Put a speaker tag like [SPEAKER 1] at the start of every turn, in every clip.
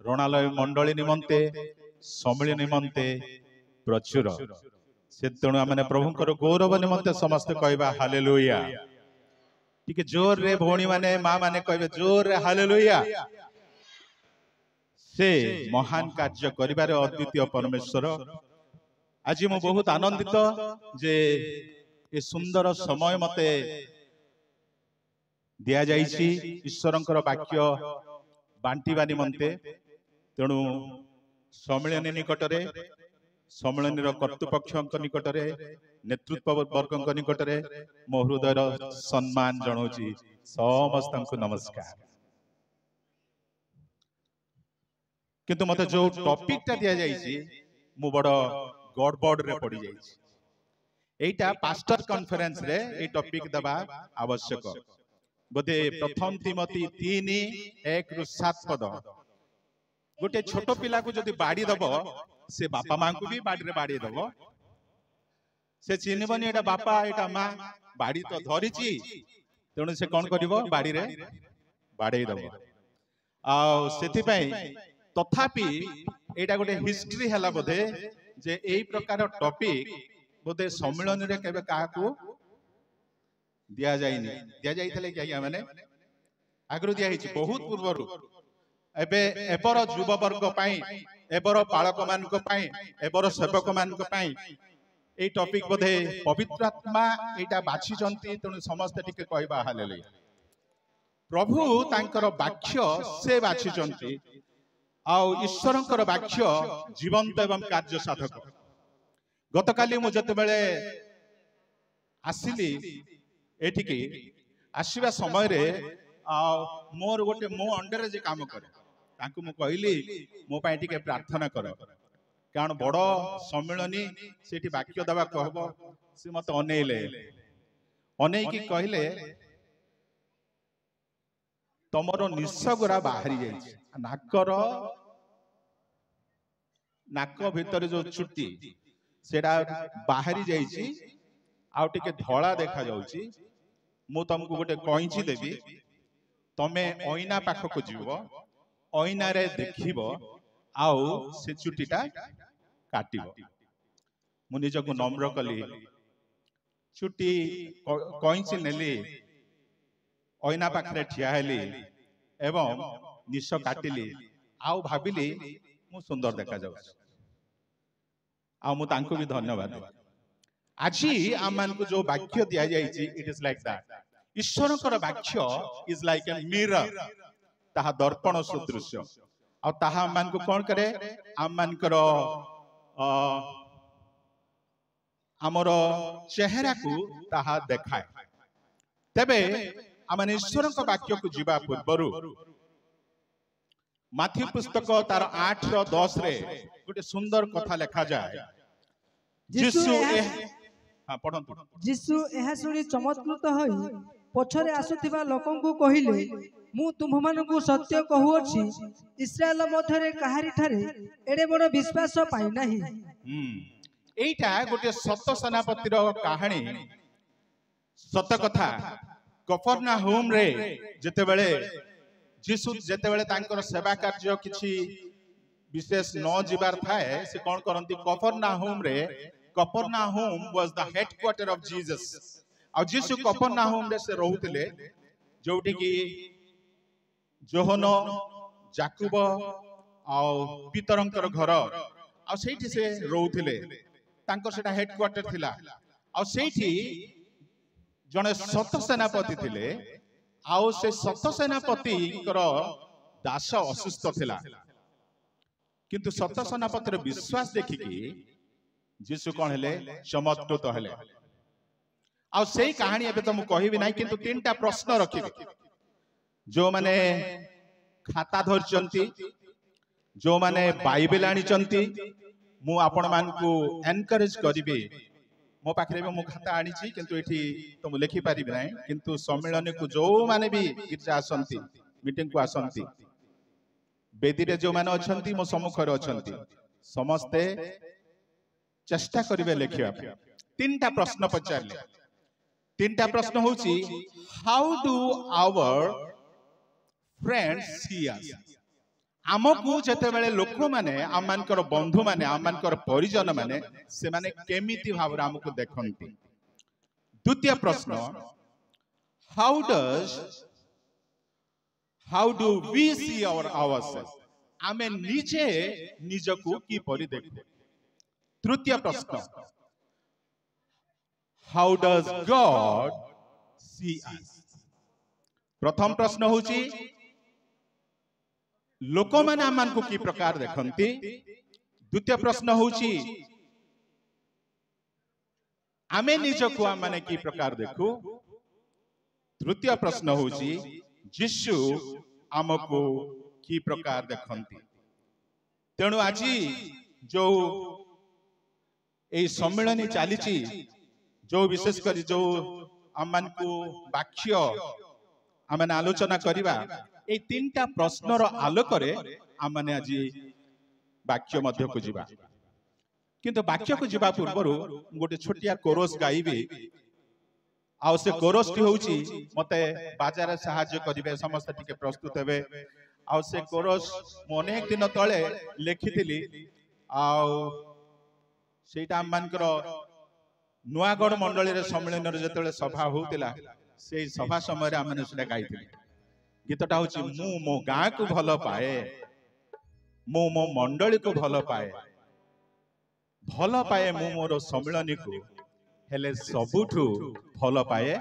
[SPEAKER 1] रणालय मंडली निमंते सम्मिली निमंते प्रचुर से तेणु आम प्रभुंकर गौरव निमंते समस्ते कहवा हालेलुया टिके जोर रे भौणी माने माँ माने कहबे जोर रे हालेलुया। से महान कार्य करिबारे अद्वितीय परमेश्वर। आज मु बहुत आनंदित जे ए सुंदर समय मते दिया जाइछि ईश्वरंकर वाक्य बांटीबा निमंते। तेणु सम्मेलन निकटरे सम्मेलन कर्तृपक्ष निकटरे नेतृत्व वर्ग निकटरे मो हृदयर सम्मान जनाऊँगी समस्त को नमस्कार। किंतु मते जो टॉपिक टा दिया जाइछि मु बड़ गड़बड़ रे पड़ी जाइछि। एटा पास्टर कॉन्फ्रेंस रे ए टॉपिक दबा आवश्यक बोधे प्रथम तिमोथी 3:1-7 पद। गोटे छोट पिला को जदि बाड़ी दब से बापा मां को भी बाड़ी रे बाड़ी दब से चिन्हबनी एटा बापा एटा मां बाड़ी तो धरिछि तेणु से कौन करिवो बाड़ी रे बाड़ी दब। आ सेथि पई तथापि एटा गोटे हिस्ट्री हला बोधे जे एई प्रकार टॉपिक बोधे सम्मेलन रे केबे काहाकू दिया जाइनी दिया जाइतले कि आज्ञा माने आगरु दिया हिची बहुत पूर्वरु एबे एबर युवा वर्ग पई एबर पालक मान को पई एबर सेवक मान को पई एई टॉपिक बोधे पवित्र आत्मा एटा बाछि जंती तेणु समस्त टिके कहबा हालेलुया। प्रभु तांकर वाक्य से बाछि जंती आउ ईश्वरंकर वाक्य जीवंत एवं कार्य साधक। गतकाली मु जते बेले आसिली एठिके आसीबा समय रे मोर गोटे मो अंडर जे काम करे तांको मु कहली मो पाई टिके प्रार्थना कर कारण बड़ सम्मेलनी सेठी वाक्य दबा कहबो से मत अनेले अनै की कहले तमरो निस्सगुरा बाहरी जाइछि नाकर नाक भीतर जो चुट्टी सेटा बाहरी जाइछि आउ टिके धड़ा देखा जाउछि। मु तुमको गोटे कइंची देबी तमे ओइना पाखक जीव ओइना रे देखिबो आउ से चुट्टीटा काटिबो। मु निजको नम्र कली चुट्टी कइंची नेली ओइना पाखरे ठिया हेली एवं निश काटिली आउ भाबिली मु सुंदर देखा जाउछि आ मु तांको भी धन्यवाद। आज आम को जो वाक्य दिया जाइछि इट इज लाइक दैट ईश्वरकर वाक्य इज लाइक ए मिरर ताहा दर्पण सदृश आ ताहा मान को कोन करे आम मानकर आमर चेहरा को ताहा देखाए। तबे आम ईश्वरक वाक्य को जीवा पूर्वरु माथ्यू पुस्तक तार 8:10 रे गोटे सुंदर कथा लिखा जाए।
[SPEAKER 2] जीसु एहा सुनी चमत्कृत होई पछरे आसुथिबा लोकंकु कहिले मु तुममानकु सत्य कहूछि इस्राएल मध्यरे काहारी ठारे एडे बड़ विश्वास पाई नाही।
[SPEAKER 1] एइटा गोटे सत सेनापतिर कहानी सत कथा। कफरनाहुम रे जेतेबेले जीसु जेतेबेले तांकर सेवा कार्य किछि विशेष न जीवार थाए से कोन करंती कफरनाहुम रे Capernaum was the headquarter of Jesus. आ जीसु कफरनाहुम रे से रहउतिले जोटी की जोहन जाकुब आ पीतरंकर घर आ सेठी से रहउतिले तांकर सेटा हेडक्वार्टर थिला। आ सेठी जने सत सेनापति थिले आउ से सत सेनापति दास असुस्थ थिला किंतु सत सेनापतिर विश्वास देखिकी जीसु कौन हेले चमत्कृत हेले। आ सेही कहानी एबे तो मु कहिबी नाही किंतु तीनटा प्रश्न रखिबी जो माने खाता धरचंती जो माने बाइबल आनिचंती मु आपण मान को एनकरेज करिबी। मो पाखरे मु खाता आनिची किंतु एठी तो मु लिखि पारिबी नाही किंतु सम्मेलन को जो माने भी गिरजा आसंती मीटिंग को आसंती बेदी रे जो माने अछंती मो सम्मुख रे अछंती समस्ते चेष्टा करिवे लिखिया। तीनटा प्रश्न पचारले। तीनटा प्रश्न होची हाउ डू आवर फ्रेंड्स सी अस आमको जेते बेले लोक माने आमनकर बंधु माने आमनकर परिजन माने से माने केमिति भाव हमको देखंती। द्वितीय प्रश्न, how do we see ourself, आमे निजे निजको की परि देखु। तृतीय प्रश्न, how does God see us. प्रथम प्रश्न होची लोक माने आमान को की प्रकार देखंती। द्वितीय प्रश्न होची आमे निजको आमाने की प्रकार देखु। तृतीय प्रश्न होची यीशु आमको की प्रकार देखंती। तेणु आज जो ए सम्मेलन चली जो विशेष कर जो आमान को वाक्य आमने आलोचना करिबा ए तीनटा प्रश्नर आलोकरे आमने आज वाक्य मध्य को जीवा। किंतु वाक्य को जीवा पूर्व गोटे छोटिया कोरस गाइबे। आ से कोरस टी होउची मते बाजार सहाय्य करिवे समस्त टिके प्रस्तुत हेबे। आ से कोरस अनेक दिन तळे लेखिथिली। आ सेटा मानकर नुआगढ़ मंडली रे सम्मेलन रे जतले सभा होतिला से सभा समय रे आमने सेटा गाइथिली। गीतटा होची मु मो गाँ को भल पाए, मु मो मंडली को भल पाए मु मोर सम्मिलनी को हेले सबुठु भल पाए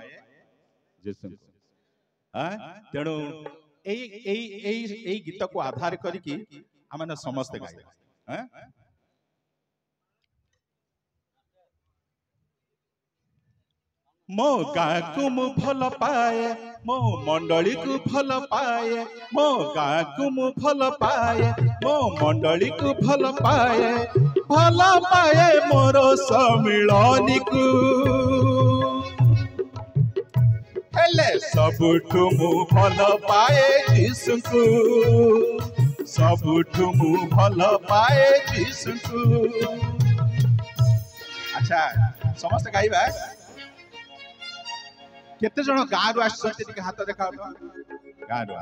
[SPEAKER 1] यीशु। तेणु एई गीत को आधार करिकी आमने समस्त गाइबा। मो गाँ को मु भल पाए, मो मंडली को भल पाए, मो गाँ को मु भल पाए, मो मंडली को भल पाए मोर सम्मिलनी को हेले सबुठु मु भल पाए यीशु को, सबुठु मु भल पाए यीशु को। अच्छा समस्त गाइबा। केते जण गाँ रु आछथि टिके हाथ देखा गाँ रु।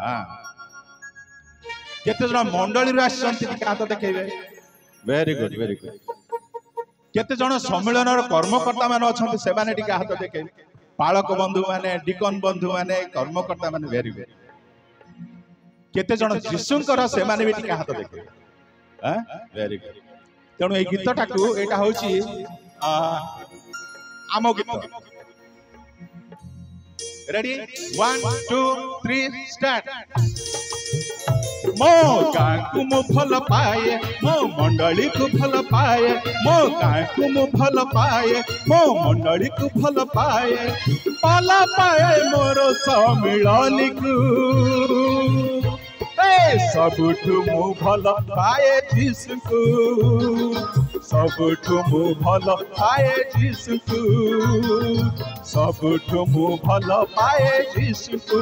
[SPEAKER 1] केते जण मंडली रु आछथि टिके हाथ देखेबे। Very good very good. केते जण सम्मेलन रो कर्मकर्ता माने अछथि से माने टिके हाथ देखेबे। पालक बंधु माने डिकन बंधु माने कर्मकर्ता माने वेरी वेरी। केते जण यीशुंकर से माने भी टिके हाथ देखेबे। Very good. तेणु ए गीतटा को एटा होची आमो गीत। Ready 1 2 3 start. मो गाँ को मु भल पाए, मो मंडली को भल पाए, मो गाँ को मु भल पाए, मो मंडली को भल पाए मोर सम्मिलनी को सबुठु मु भल पाए यीशु को, सबुठु मु भल पाए यीशु को, सबुठु मु भल पाए यीशु को।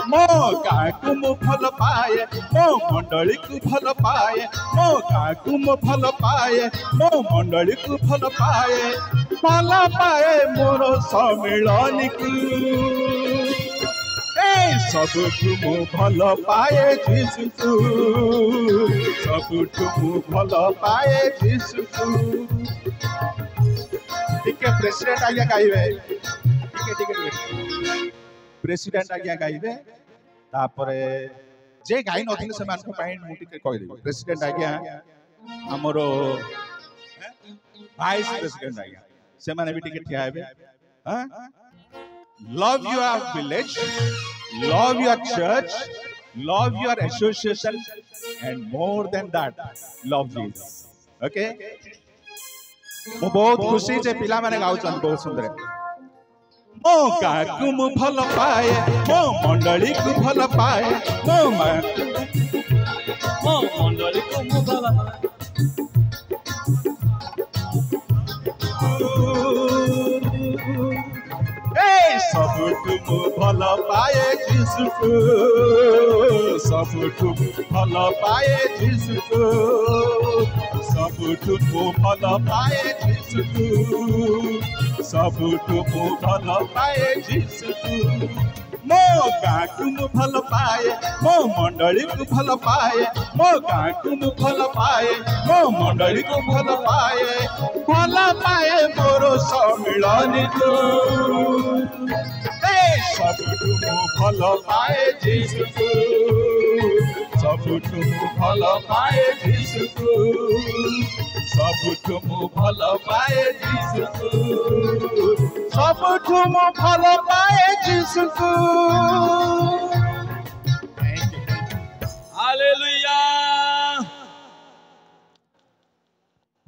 [SPEAKER 1] मो गाँ को मु भल पाए, मो मंडली को भल पाए, मो गाँ को मु भल पाए, मो मंडली को भल पाए मोर सम्मिलनी को सबुठु मु भल पाए यीशु को, सबुठु मु भल पाए यीशु को। टिके प्रेसिडेंट आज्ञा गाइबे। टिके प्रेसिडेंट आज्ञा गाइबे। तापरे जे गाई नथिले से मान को पॉइंट मु टिके कहि देबो। प्रेसिडेंट आज्ञा हमरो वाइस प्रेसिडेंट आज्ञा से माने भी टिके ठिया हेबे। Love your village, love your church, love your association, and more than that, love Jesus. Okay? मु बहुत खुशी जे पिला माने गाउछन बहुत सुंदर। मो गाँ को मु भल पाए, मो मंडली को भल पाए, मो मंडली को मु भल पाए। सबुठु मु भल पाए यीशु को, सबुठु भल पाए यीशु को, सबुठु मु भल पाए यीशु को, सबुठु मु भल पाए यीशु को। मो गाँ को मु भल पाए मो मंडली को भल पाए मो गाँ को मु भल पाए मो मंडली को भल पाए मोर सम्मिलनी को सबुठु मु भल पाए जीसु को सबुठु मु भल पाए जीसु को सबुठु मु भल पाए जीसु को सबुठु मु भल पाए जीसु को
[SPEAKER 3] हालेलुया।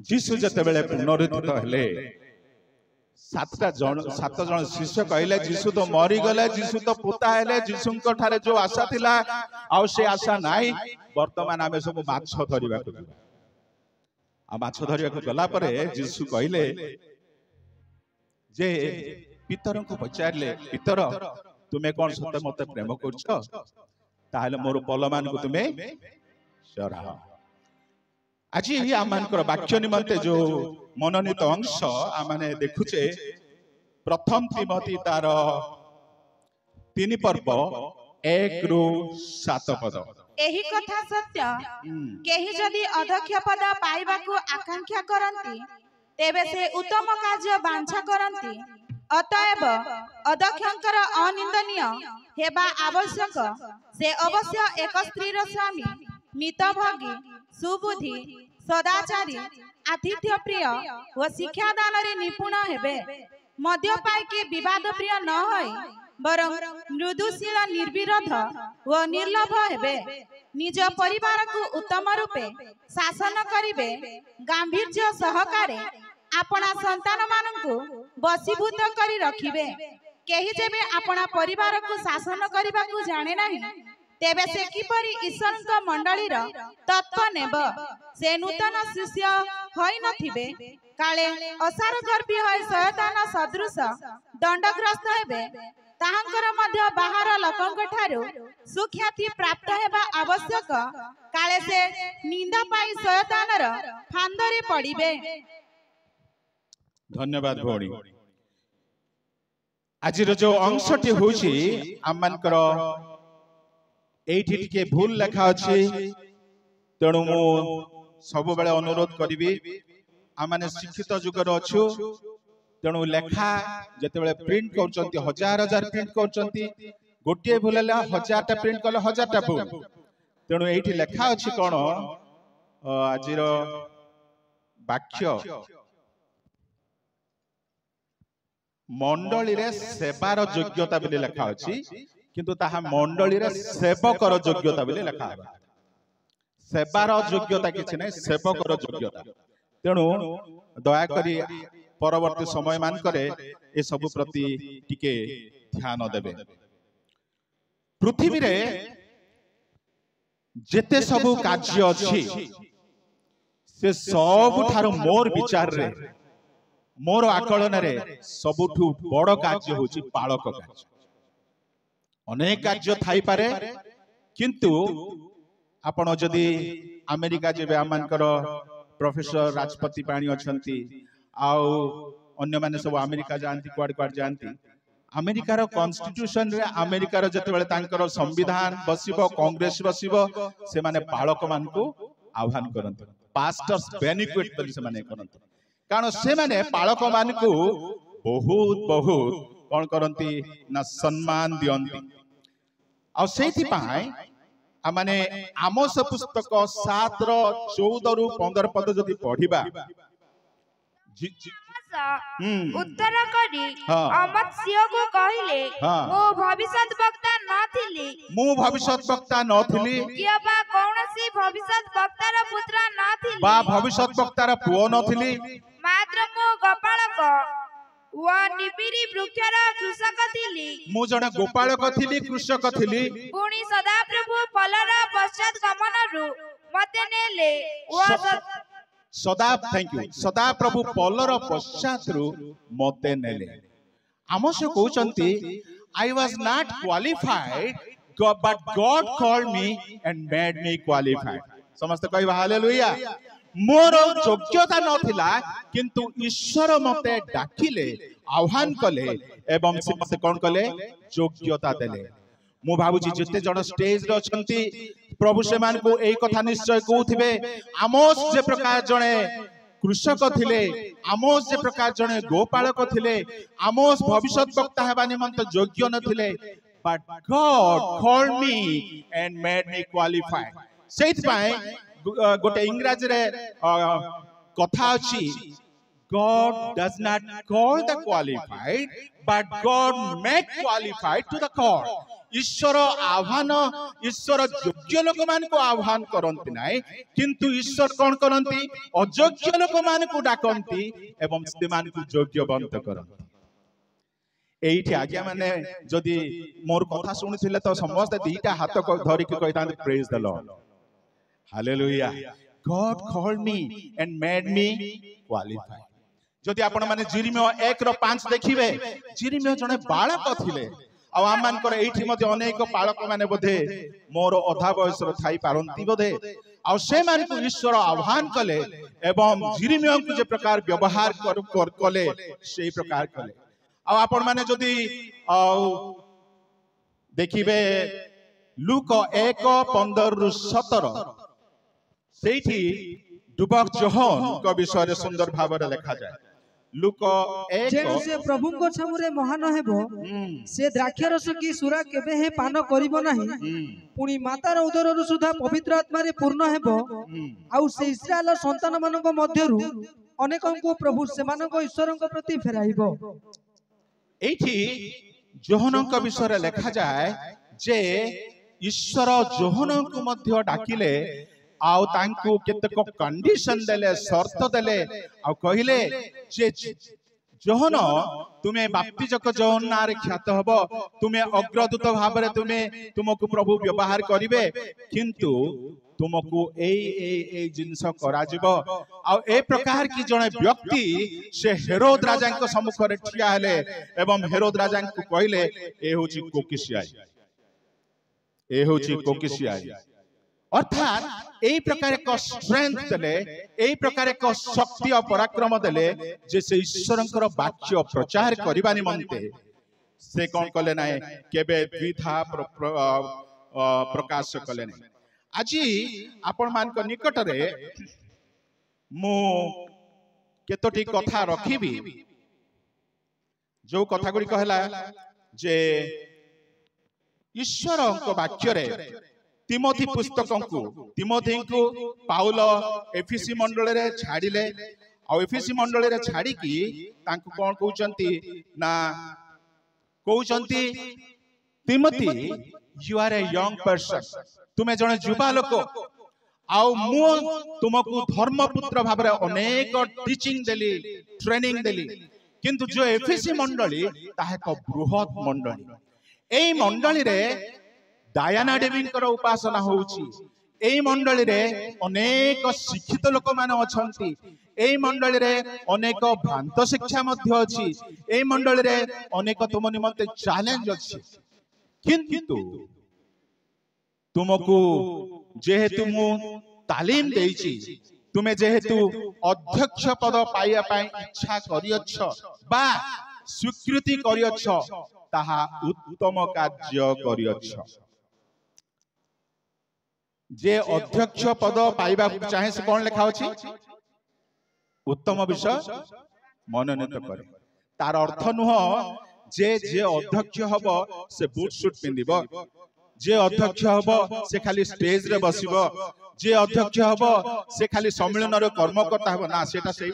[SPEAKER 1] जीसु जते बेले पुनरुत्थित हेले सात जन शिष्य कहले जीसु तो मरी गले जीसु तो पुता हेले जीसुंको ठारे जो आशा थिला आ से आशा नाही वर्तमान आमे सब माछ धरिबा को आ माछ धरिबा को गला परे जीसु कहले जे पितर को पचारले पितर तुमे कोन सते मते प्रेम करछो ताहले मोर पलमान को तुमे शरा आज आमर वाक्य निमंते जो मनोनीत अंश आम देखुचे प्रथम तिमोथी तार 3 पर्व 1 ରୁ 7 पद
[SPEAKER 4] एही कथा सत्य केही जदि अध्यक्ष पद पाइबाकू आकांक्षा करंती तेबे से उत्तम कार्य बांछा करंती अतएव अध्यक्षंकर अनिंदनीय हेबा आवश्यक से अवश्य एक स्त्रीर स्वामी मितभागी सुबुद्धि सदाचारी आतिथ्य प्रिय व शिक्षादान रे निपुण हेबे मद्यपाई के विवाद प्रिय न होई बरं मृदुशील निर्विरोध व निर्लोभ हेबे निज परिवार को उत्तम रूपे शासन करिवे गांभीर्य सहकारे अपना संतान मानकु बसीभूत करी रखिबे केही जेबे अपना परिवार को शासन करबा को जाने नाही तेबे से किपरि ईश्वर मंडलीर तत्व नेब से नूतन शिष्य होई नथिबे काले असार गर्भी होई शयतान सदृश दंडग्रस्त हेबे ताहांकर मध्य बाहर लोकंक ठारू सुख्याति प्राप्त हेबा आवश्यक काले से निंदा पाई शयतानर फांदरे पड़िबे।
[SPEAKER 1] धन्यवाद भौणी। आज जो अंशटी होची आमनकर एठी टिके भूल लेखा अछि तेणु मु सब बेले अनुरोध करिवि आमाने शिक्षित जुगर अछु तेणु लेखा जते बेले प्रिंट करचंती हजार हजार प्रिंट करचंती गोटे भूलला 1000 टा प्रिंट कले 1000 टा भूल तेणु एठी लेखा अछि कोन आजिर वाक्य मंडली रे सेवार योग्यता बिले लेखा अछि किंतु ताहा मंडली रे सेवकर योग्यता बिले लेखा है सेवार योग्यता किछि नै सेवकर योग्यता तेणु दया करी परवर्ती समय मान करे ए सब प्रति टिके ध्यान देबे। पृथ्वी रे जेते सब कार्य अछि से सब थारो मोर विचार रे मोर आकलन रे सबुठु बड़ कार्य होछि पालक कार्य अनेक कार्य थाई पारे किंतु आपण जदि अमेरिका जेबे आमानकर प्रोफेसर राजपति पाणी अछंती आउ अन्य माने सब अमेरिका जानती क्वाड क्वाड जानती अमेरिकार कॉन्स्टिट्यूशन रे अमेरिकार जते बेले तांकर संविधान बसिबो कांग्रेस बसिबो से माने पालक मान को आह्वान करंती पास्टर्स बेनिफिट बलि से माने करंती कारण से माने पालक मान को बहुत बहुत कोन करंती ना सम्मान दियंती आ सेठी पाई माने आमोस पुस्तक 7 रो 14 रु 15 पद जदि पढिबा
[SPEAKER 5] उत्तर करी अमत्स्य को कहिले मो भविष्यत वक्ता नथिली किया बा कोनसी भविष्यत वक्तार पुत्र नथिली
[SPEAKER 1] बा भविष्यत वक्तार पुओ नथिली
[SPEAKER 5] मात्र मो गोपालक व निबिरी वृक्षर कृषक थिली
[SPEAKER 1] मु जने गोपालक थिली कृषक थिली
[SPEAKER 5] पुणी सदा प्रभु पलर पश्चात गमनरु मते नेले व
[SPEAKER 1] सदा थैंक यू सदा प्रभु पलर पश्चात रु मते नेले आमसे कहउचंती I was not qualified but God called me and made me qualified समस्त कहबा हालेलुया मोर योग्यता नथिला किंतु ईश्वर मते डाकिले आह्वान कले एवं से मते कोन कले योग्यता देले मु भाबुची जते जण स्टेज रे अछंती प्रभु से मान को एई कथा निश्चय कहउथिबे आमोस जे प्रकार जणे कृषक थिले आमोस जे प्रकार जणे गोपालक थिले आमोस भविष्यत वक्ता हेबा निमंत योग्य नथिले but God called me and made me qualified सेठ पाए गोटे इंग्रजी रे कथा अछि God does not call the qualified but God make qualified to the call ईश्वर आह्वान ईश्वर योग्य लोक मान को आह्वान करंती नाही किंतु ईश्वर कोन करंती अयोग्य लोक मान को डाकंती एवं से मान को योग्यवंत करंती एठी आज्ञा माने जदि मोर कथा सुनिथिले तो समस्त दीटा हाथ को धरि के कहिता praise the lord hallelujah God called me and made me qualified जदि आपण माने जिरिमिया 1:5 देखिबे जिरिमिया जने बालक थिले आ आमान कर एठी मध्ये अनेक बालक माने बोधे मोर अधा बयस रो थाई पारंती बोधे आ से मान को ईश्वर आह्वान कले एवं जिरिमिया को जे प्रकार व्यवहार कर कले सेही प्रकार कले आ आपण माने जदि देखिबे लूक 1:15-17 सेठी डुबक जोहन को विषय सुंदर भाव रे लिखा जाय लूक 1
[SPEAKER 2] से प्रभु को छमुरे महान हेबो से द्राक्षरस की सुरा केबे हे पान करिवो नाही पुनी मातार उदररु सुधा पवित्र आत्मा रे पूर्ण हेबो आ से इस्राएल संतान मानक मध्यरु अनेकंको प्रभु सेमानक ईश्वरक प्रति फेराइबो
[SPEAKER 1] एठी जोहनक विषय लिखा जाय जे ईश्वर जोहनक मध्य डाकिले आउ तांकु केतक कंडीशन देले शर्त देले आ कहिले जे जोहन तुमे बाप्तिजक जोहन नारे ख्यात हबो तुमे अग्रदूत भाबरे तुमको प्रभु व्यवहार करिवे किंतु तुमको ए जिंस करा जिवो आ ए प्रकार की जने व्यक्ति से हेरोद राजा के सम्मुख रे ठिया हेले एवं हेरोद राजा को कहिले ए होची कोकिसियाई अर्थात एई प्रकार एक स्ट्रेंथ देले एई प्रकार एक शक्ति और पराक्रम देले जे से ईश्वरंकर वाक्य प्रचार करिबा निमंते से कोन कले नाय केबे द्विधा प्रकाश कले नाय आजी आपण मान को निकट रे मु केतोटी कथा रखिबी जो कथा गुडी कहला जे ईश्वरंक वाक्य रे तिमोथी पुस्तक को तिमोथी को पाउल एफिसी मंडल रे छाड़िले आ एफिसी मंडल रे छाड़ी की तांको कोन कहउचंती ना कहउचंती Timothy you are a young person तुमे जने युवा लोक आउ मु तुमको धर्मपुत्र भाव रे अनेक टीचिंग देली ट्रेनिंग देली किंतु जो एफिसी मंडली ताहे को बृहत मंडली एई मंडली रे डायना देवी उपासना होउची एई मंडली रे अनेक शिक्षित लोक माने अछंती एई मंडली रे अनेक भ्रांत शिक्षा मध्य अछि एई मंडली रे अनेक तुम निमंते चैलेंज अछि किंतु तुमको जेहेतु मु तालीम देइची तुमे जेहेतु अध्यक्ष पद पाइया पाई इच्छा करियछ बा स्वीकृति करियछ ताहा उत्तम कार्य करियछ जे अध्यक्ष पद पाइबा चाहे से कौन लिखा अछि उत्तम विषय मनोनीत करे तार अर्थ नुह जे अध्यक्ष हबो से बूट सूट पिंदिबो जे अध्यक्ष हबो से खाली स्टेज रे बसिबो जे अध्यक्ष हबो से खाली सम्मेलन रे कर्मकर्ता हबो ना सेटा सेही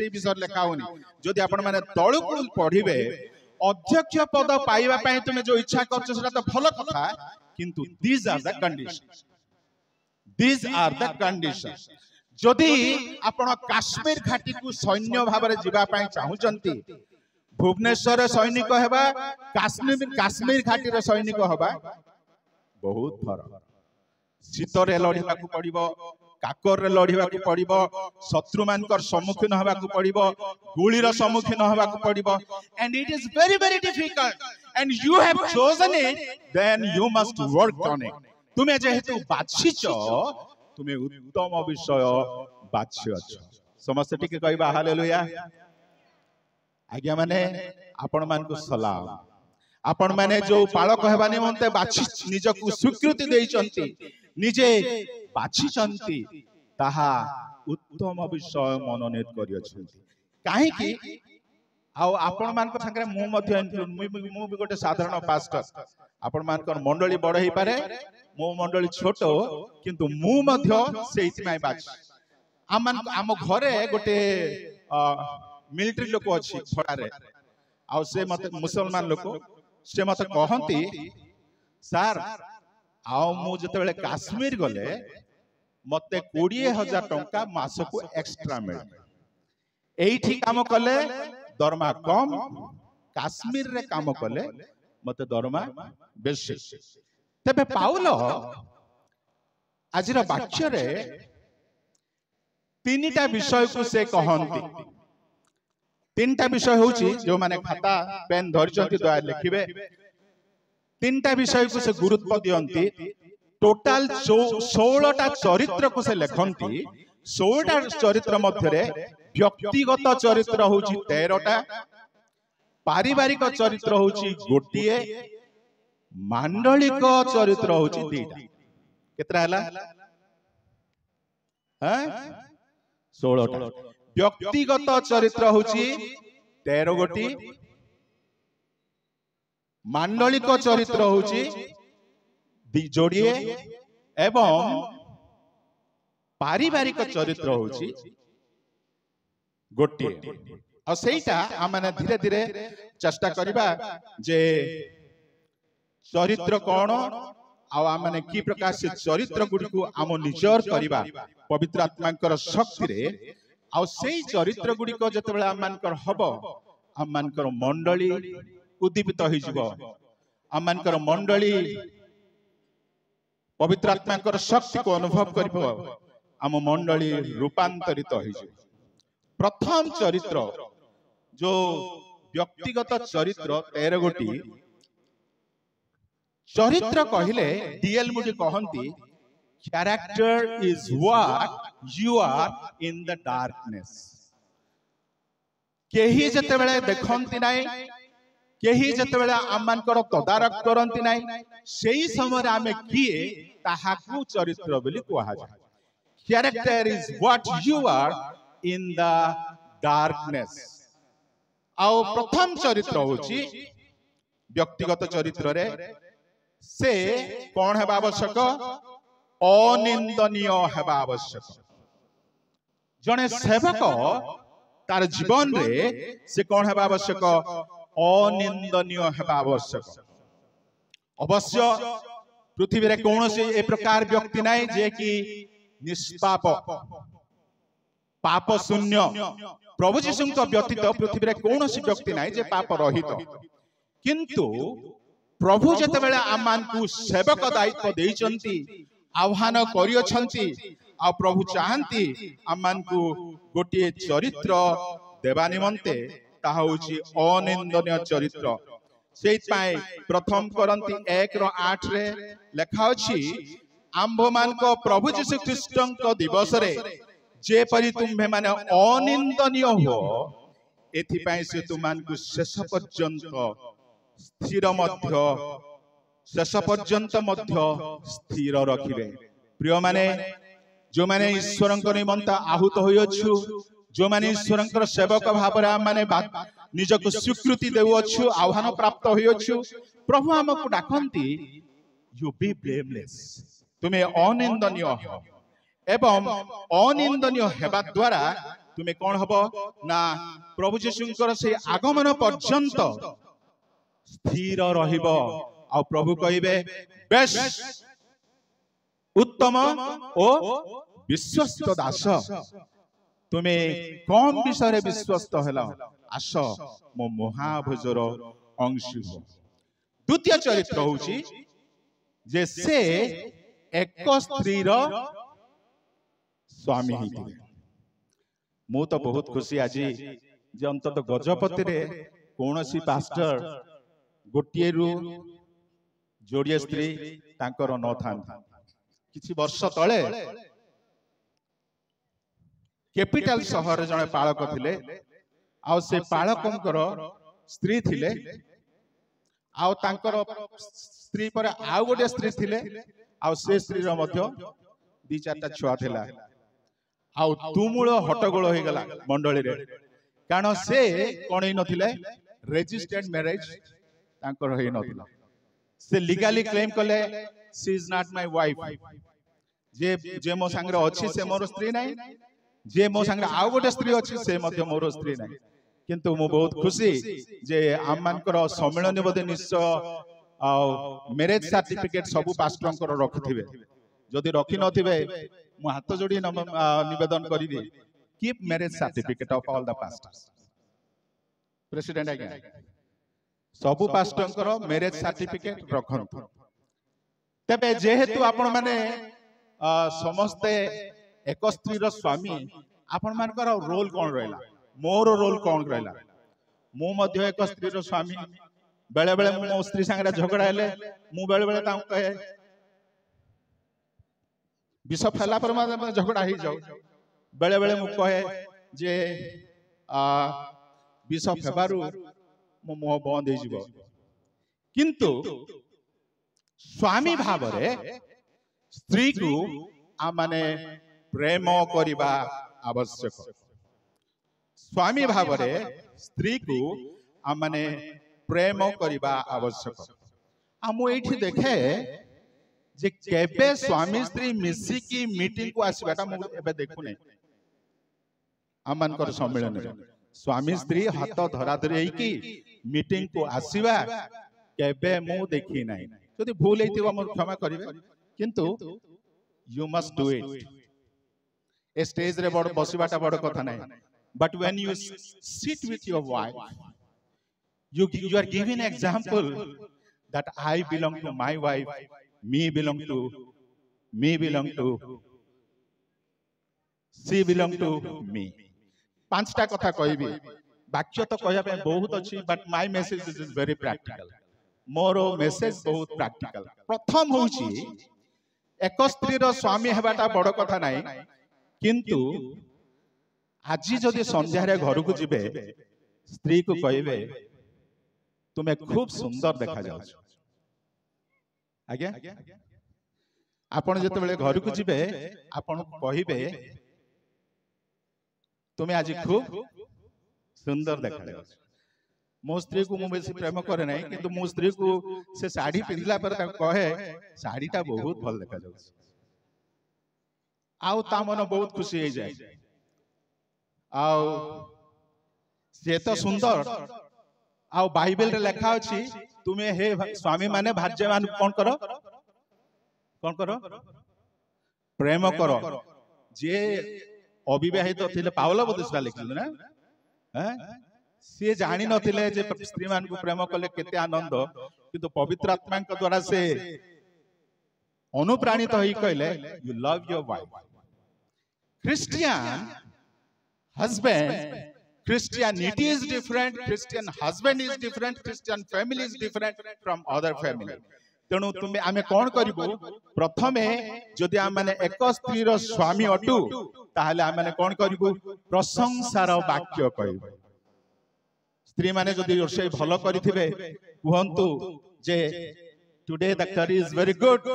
[SPEAKER 1] विषय लिखा होनी जदि आपण माने तळुकु पढिबे अध्यक्ष पद पाइबा पई तुमे जो इच्छा करछ सेटा तो भलो कथा किंतु दीज आर द कंडीशन जदि आपण काश्मीर घाटी को सैन्य भाव रे जिबा पई चाहुचंती भुवनेश्वर सैनिक हेबा काश्मीर घाटी रे सैनिक हेबा बहुत फरक शीत रे लढिबा को पड़िबो काकर रे लढिबा को पड़िबो शत्रु मानकर सम्मुखीन होबा को पड़िबो गोली रो सम्मुखीन होबा को पड़िबो and it is very very difficult and you have chosen it then you must work on it तुमे जेहेतु बाछिछ तुमे उत्तम विषय बाछिछ समस्त ठीक कहबा हालेलुया आज्ञा माने आपण मान को सलाम आपण माने जो पालक हेबा निमंते बाछि निजकु स्वीकृति देइचंती निजे बाछिचंती ताहा उत्तम विषय मनोनीत करियछंती काहे कि आउ आपण मान को संगे मु मध्य मु भी गोटे साधारण पास्टर आपण मान को मंडली बड़ हे पारे मो मंडली छोट किंतु मु मध्य सेइति माय बाछ आम घरे गोटे मिलिटरी लोक अछि भड़ा रे आउ से मते मुसलमान लोक से मते कहंती सर आउ मु जते बेले काश्मीर गले मते 20,000 टंका मासको एक्स्ट्रा मिले एठी काम कले दरमा कम काश्मीर रे काम कले मते दरमा बेसी तबे पाउलो आजिर वाक्य रे तीनटा विषय को से कहंती तीनटा विषय होची जो माने खाता पेन धरिचंती दया लिखिबे तीनटा विषय को से गुरुत्व दियंती टोटल 16टा चरित्र को से लेखंती 16टा चरित्र मध्य रे व्यक्तिगत चरित्र होची 13टा पारिवारिक चरित्र होची गोटिए मांडलिक चरित्र होची 2टा केतरा हला हैं 16टा व्यक्तिगत चरित्र होची 13 गोटी मांडलिक चरित्र होची जोड़िए एवं पारिवारिक चरित्र होची गोटिए और सेटा आमने धीरे धीरे चेष्टा करिबा जे चरित्र कोन आ आमने की प्रकार से चरित्र गुडी को आम निजर करिबा पवित्र आत्मांकर शक्ति रे आ सेई चरित्र गुडी को जते बेला आमनकर हबो आमनकर मंडली उद्दीपित होई जिवो आमनकर मंडली पवित्र आत्मांकर शक्ति को अनुभव करिबो आम मंडली रूपांतरित होई जिवो प्रथम चरित्र जो व्यक्तिगत चरित्र 13 गोटी चरित्र कहिले डीएल मुडी कहंती character is what you are in the darkness केही जते बेले देखंती नाही केही जते बेले आमानकर तदारक करंती नाही सेही समय आमे किए ताहाकू चरित्र बोली कोहा जाय character is what you are in the darkness आउ प्रथम चरित्र होची व्यक्तिगत चरित्र रे से कौन हेबा आवश्यक अनिंदनीय हेबा आवश्यक जने सेवक तार जीवन रे से कौन हेबा आवश्यक अनिंदनीय हेबा आवश्यक अवश्य पृथ्वी रे कौन से ए प्रकार व्यक्ति नाही जे कि निष्पाप पाप शून्य प्रभु जीशु व्यतीत पृथ्वी रे कौन से व्यक्ति नाही जे पाप रहित किंतु प्रभु जते बेले आमान को सेवक दायित्व देइचंती आह्वान करियछंती आ प्रभु चाहंती आमान को गोटे चरित्र देवा निमंते ताहा होची अनिंदनीय चरित्र सेइत पाए प्रथम करंती 1:8 रे लेखा अछि आंभमान को प्रभु जीशु ख्रीष्टଙ୍କ दिवस रे जे परि तुम्हे माने अनिंदनीय हो एथि पाए से तुमान को शेष पर्यंत स्थिर मध्य शेष पर्यंत मध्य स्थिर रखिबे प्रिय माने जो माने ईश्वरଙ୍କ निमंत आहुत होयछु जो माने ईश्वरଙ୍କ सेवक भाबरा माने निजको स्वीकृति देउछु आह्वान प्राप्त होयछु प्रभु हमकु डाकंती यू बी ब्लेमलेस तुमे अनिंदनीय हो एवं अनिंदनीय हेबा द्वारा तुमे कोन हबो ना प्रभु यीशुଙ୍କର से आगमन पर्यंत स्थिर रहिबो आ प्रभु कहिबे बेश उत्तम ओ विश्वस्त दास तुमे कौन विषय विश्वस्त हेला आस मो महाभोजर अंशी हो द्वितीय चरित्र होची जे से एक स्त्रीर स्वामी हिथिले मु तो बहुत खुशी आजी जे अंतत गजपति रे कोनोसी पास्टर गोटिए रु जोड़िए स्त्री तांकर न थांती किछि वर्ष तळे कैपिटल शहर जने पालक थिले आउ से पालकंकर स्त्री थिले आउ तांकर स्त्री पर आउ गोटे स्त्री थिले आउ से स्त्री रो मध्य दी चारटा छुआ थिला आउ तुमुल हट्टगोल हो गला मंडली रे कारण से कोन ही नथिले रेजिस्टर्ड मैरिज तांकर होई नथिला से लीगली क्लेम कले she is not my wife जे जे मो संगे अछि से मोर स्त्री नाही जे मो संगे आउ गोटे स्त्री अछि से मध्य मोर स्त्री नाही किंतु मो बहुत खुशी जे आम मानकर सम्मेलन बोधे निश्चय मैरिज सर्टिफिकेट सबु पास्टर रखिथिबे जदि रखि नथिबे मु हाथ जोड़ी निवेदन करिबे keep marriage certificate of all the pastors president आज्ञा सबु पास्टर मैरिज सर्टिफिकेट रखन तबे जेहेतु आपण माने समस्ते एक स्त्री स्वामी आपण मानकर रोल कोन रहला मोर रोल कौन रहा मु मध्य एक स्त्री स्वामी बेले बेले मो स्त्री संगे झगड़ा हेले मु बेले बेले कहे विष फैला पर झगड़ा ही जाऊ बेले बेले मु कहे जे विष फेबारु मो मुह बंद हो जीवो किंतु स्वामी भाव रे स्त्री को आ माने प्रेम करिबा आवश्यक स्वामी भाव रे स्त्री को आ माने प्रेम करिबा आवश्यक आ मु एठी देखे जे केबे स्वामी स्त्री मिसी की मीटिंग को आसीबाटा मु एबे देखु नै आमान कर सम्मेलन रे स्वामी स्त्री हाथ धरा धरी की मीटिंग को आसीबा केबे मु देखि नै जदि भूल हेतिबा मो क्षमा करिवे किंतु you must do it a stage रे बड़ बसिबाटा बड़ कथा नै but when you sit with your wife you are giving an example that I belong to my wife me belong to she belong to me पांचटा कथा कहबी वाक्य तो कहया पे बहुत अछि but my message is very practical मोरो message बहुत practical प्रथम होछि एक स्त्री रो स्वामी हेबाटा बड़ कथा नै किंतु आज जदि संध्या रे घर को जीवे स्त्री को कहबे तुम्हें खूब सुंदर देखा जाउछ आज्ञा आपण जते बेले घर को जीवे आपण कहबे तुम्हें आज खूब सुंदर देखा जाउछ मो स्त्री को मु बेसी प्रेम करे नै किंतु मो स्त्री को से साड़ी पिंधला पर कहे साड़ीटा बहुत भल देखा जाउछ आउ ता मन बहुत खुशी हो जाए आउ से तो सुंदर आउ बाइबल रे लिखा अछि तुम्हें हे स्वामी माने भार्य मान कोन करो प्रेम करो जे अविवाहित थिले पावल बदिसला लिखल ना हैं से जानि नथिले जे स्त्री मान को प्रेम कले केते आनंद किंतु पवित्र आत्मा के द्वारा से अनुप्राणित होई कहले you love your wife Christian husband Christianity is different Christian husband is different Christian family is different from other family तेणु तुम आमे कौन करिबो प्रथमे जदि आम माने एक स्त्री रो स्वामी अटू ताहले आम माने कौन करिबो प्रशंसार वाक्य कहबो स्त्री माने जदि रोषे भलो करिथिबे कहंतु जे today the curry is very good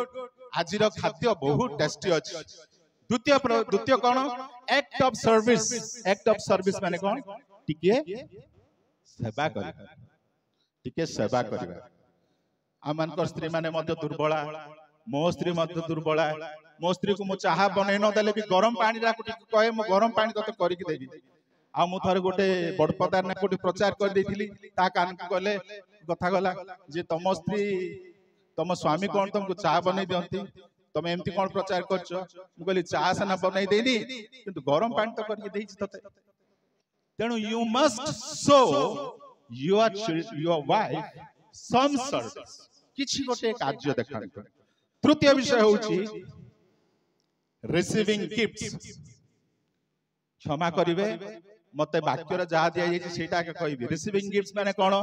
[SPEAKER 1] आजिरो खाद्य बहुत टेस्टी अछि द्वितीय कौन एक्ट ऑफ सर्विस माने कौन टिके सेवा करिबा आमान कर स्त्री माने मध्य दुर्बला मो स्त्री मध्य दुर्बला मो स्त्री को मु चाहा बनै न देले भी गरम पानी रा कुटी कहे मु गरम पानी तते करि के देबी आ मु थरे गोटे बडपदार ना कोटी प्रचार कर देथिली ता कान को गले कथा गला जे तम स्त्री तम स्वामी कोन तुमको चाहा बनै दियंती तमे एमती कोन प्रचार करछ मु कहली चाहा सना बनै देनी किंतु गरम पानी तो कर के देछि तते तेनु you must show your wife some service किछि गोटे कार्य देखान तृतीय विषय होउची रिसीविंग गिफ्ट्स क्षमा करिवे मते वाक्य रे जा दिया जाय सेटा के कहबी रिसीविंग गिफ्ट्स माने कोन